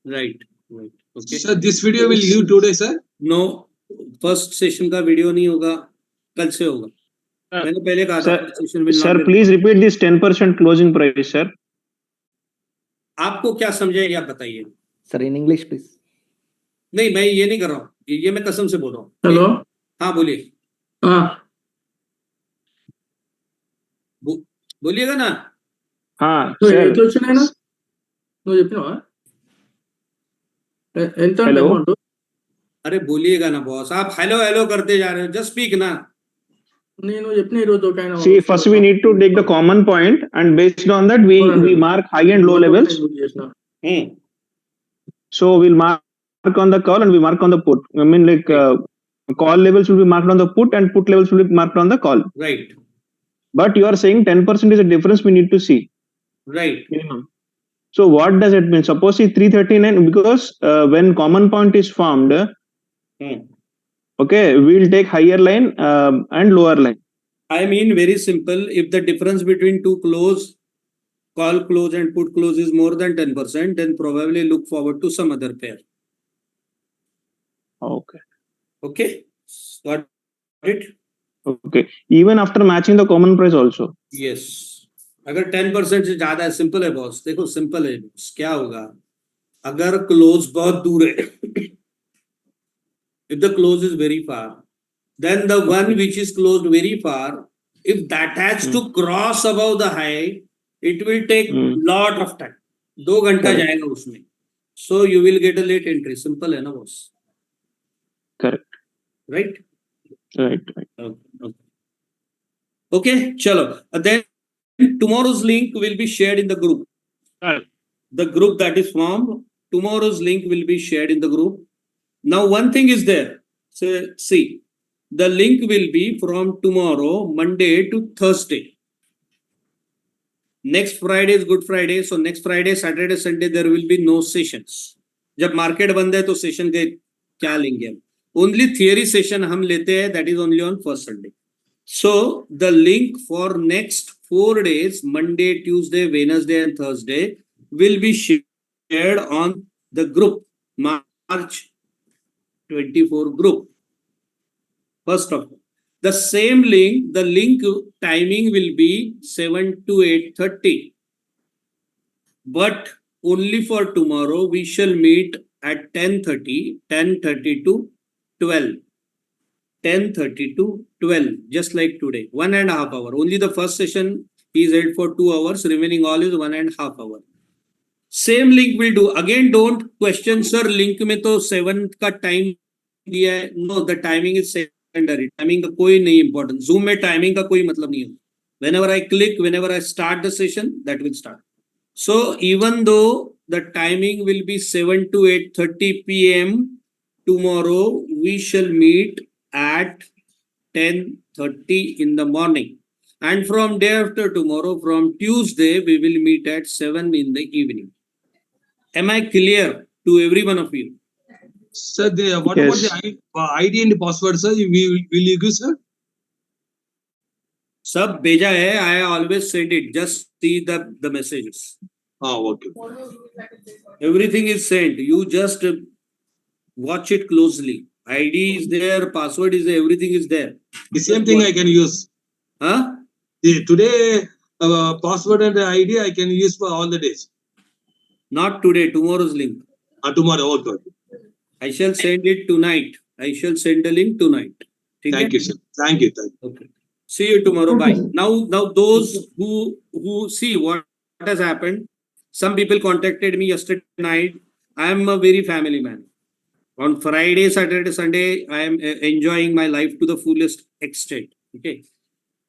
Right. Okay.
Sir, this video will give today, sir?
No, first session का video नहीं होगा, कल से होगा. मैंने पहले कहा था session will not
sir
be-
please repeat this 10% closing price sir.
आपको क्या समझे आप बताइए.
Sir in English please.
नहीं, मैं ये नहीं कर रहा हूँ, ये मैं कसम से बोल रहा हूँ.
हेलो.
हाँ बोलिए. बोलिएगा ना.
हाँ
So it looks like na? No, you know. Enter
Hello?
amount.
अरे बोलिएगा ना बॉस. आप हेलो करते जा रहे हो. जस्ट स्पीक ना.
No, you know kind of.
See, first we need to take the common point and based on that we mark high and low levels. So we'll mark on the call and we mark on the put. I mean like call levels will be marked on the put and put levels will be marked on the call.
Right.
But you are saying 10% is a difference we need to see.
Right.
Minimum. So what does it mean? Suppose see 339 because when common point is formed, okay, we'll take higher line and lower line.
I mean very simple. If the difference between two call close and put close is more than 10%, then probably look forward to some other pair. Okay. Got it?
Okay. Even after matching the common price also.
Yes. अगर 10% से ज्यादा है, simple है boss. देखो simple है. क्या होगा अगर क्लोज बहुत दूर है? If the close is very far, then the one which is closed very far, if that has to cross above the high, it will take lot of time. 2 घंटा जाएगा उसमें. So you will get a late entry. Simple है ना boss?
Correct.
Right?
Right.
Okay, chalo. Then tomorrow's link will be shared in the group. The group that is formed, tomorrow's link will be shared in the group. Now one thing is there. So see, the link will be from tomorrow, Monday to Thursday. Next Friday is Good Friday. So next Friday, Saturday, Sunday, there will be no sessions. जब market बंद है तो session के क्या लेंगे हम? Only theory session हम लेते हैं, that is only on first Sunday. So the link for next 4 days, Monday, Tuesday, Wednesday and Thursday will be shared on the group, March 24 group. First of all, the same link, the link timing will be 7 to 8:30. But only for tomorrow, we shall meet at 10:30 to 12. 10:30 to 12, just like today, 1.5 hours. Only the first session He is held for 2 hours. Remaining all is 1.5 hour. Same link will do. Again, don't question, sir. Link में तो 7 का time दिया है. No, the timing is secondary. Timing का कोई नहीं important. Zoom में timing का कोई मतलब नहीं है. Whenever I click, whenever I start the session, that will start. So even though the timing will be 7 to 8:30 p.m. tomorrow, we shall meet at 10:30 in the morning. And from day after tomorrow, from Tuesday, we will meet at 7 in the evening. Am I clear to every one of you?
Sir, what about the ID and the password, sir? Will you give, sir?
सब भेजा है. I always send it. Just see the messages.
Oh, okay.
Everything is sent. You just watch it closely. ID is there, password is there, everything is there.
The same thing I can use.
Huh?
Today, password and the ID I can use for all the days.
Not today, tomorrow's link.
Tomorrow, okay.
I shall send it tonight. I shall send the link tonight.
Thank you, sir. Thank you.
Okay. See you tomorrow. Bye. Now those who see what has happened. Some people contacted me yesterday night. I am a very family man. On Friday, Saturday, Sunday, I am enjoying my life to the fullest extent. Okay.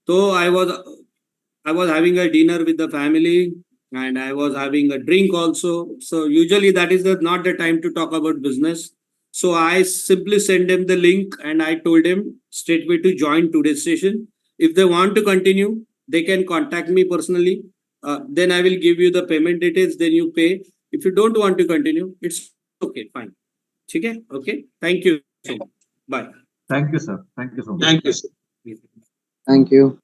So I was having a dinner with the family and I was having a drink also. So usually that is not the time to talk about business. So I simply sent them the link and I told them straightway to join today's session. If they want to continue, they can contact me personally. Then I will give you the payment details. Then you pay. If you don't want to continue, it's okay. Fine. Okay. Okay. Thank you. Bye.
Thank you, sir. Thank you so much.
Thank you, sir.
Thank you.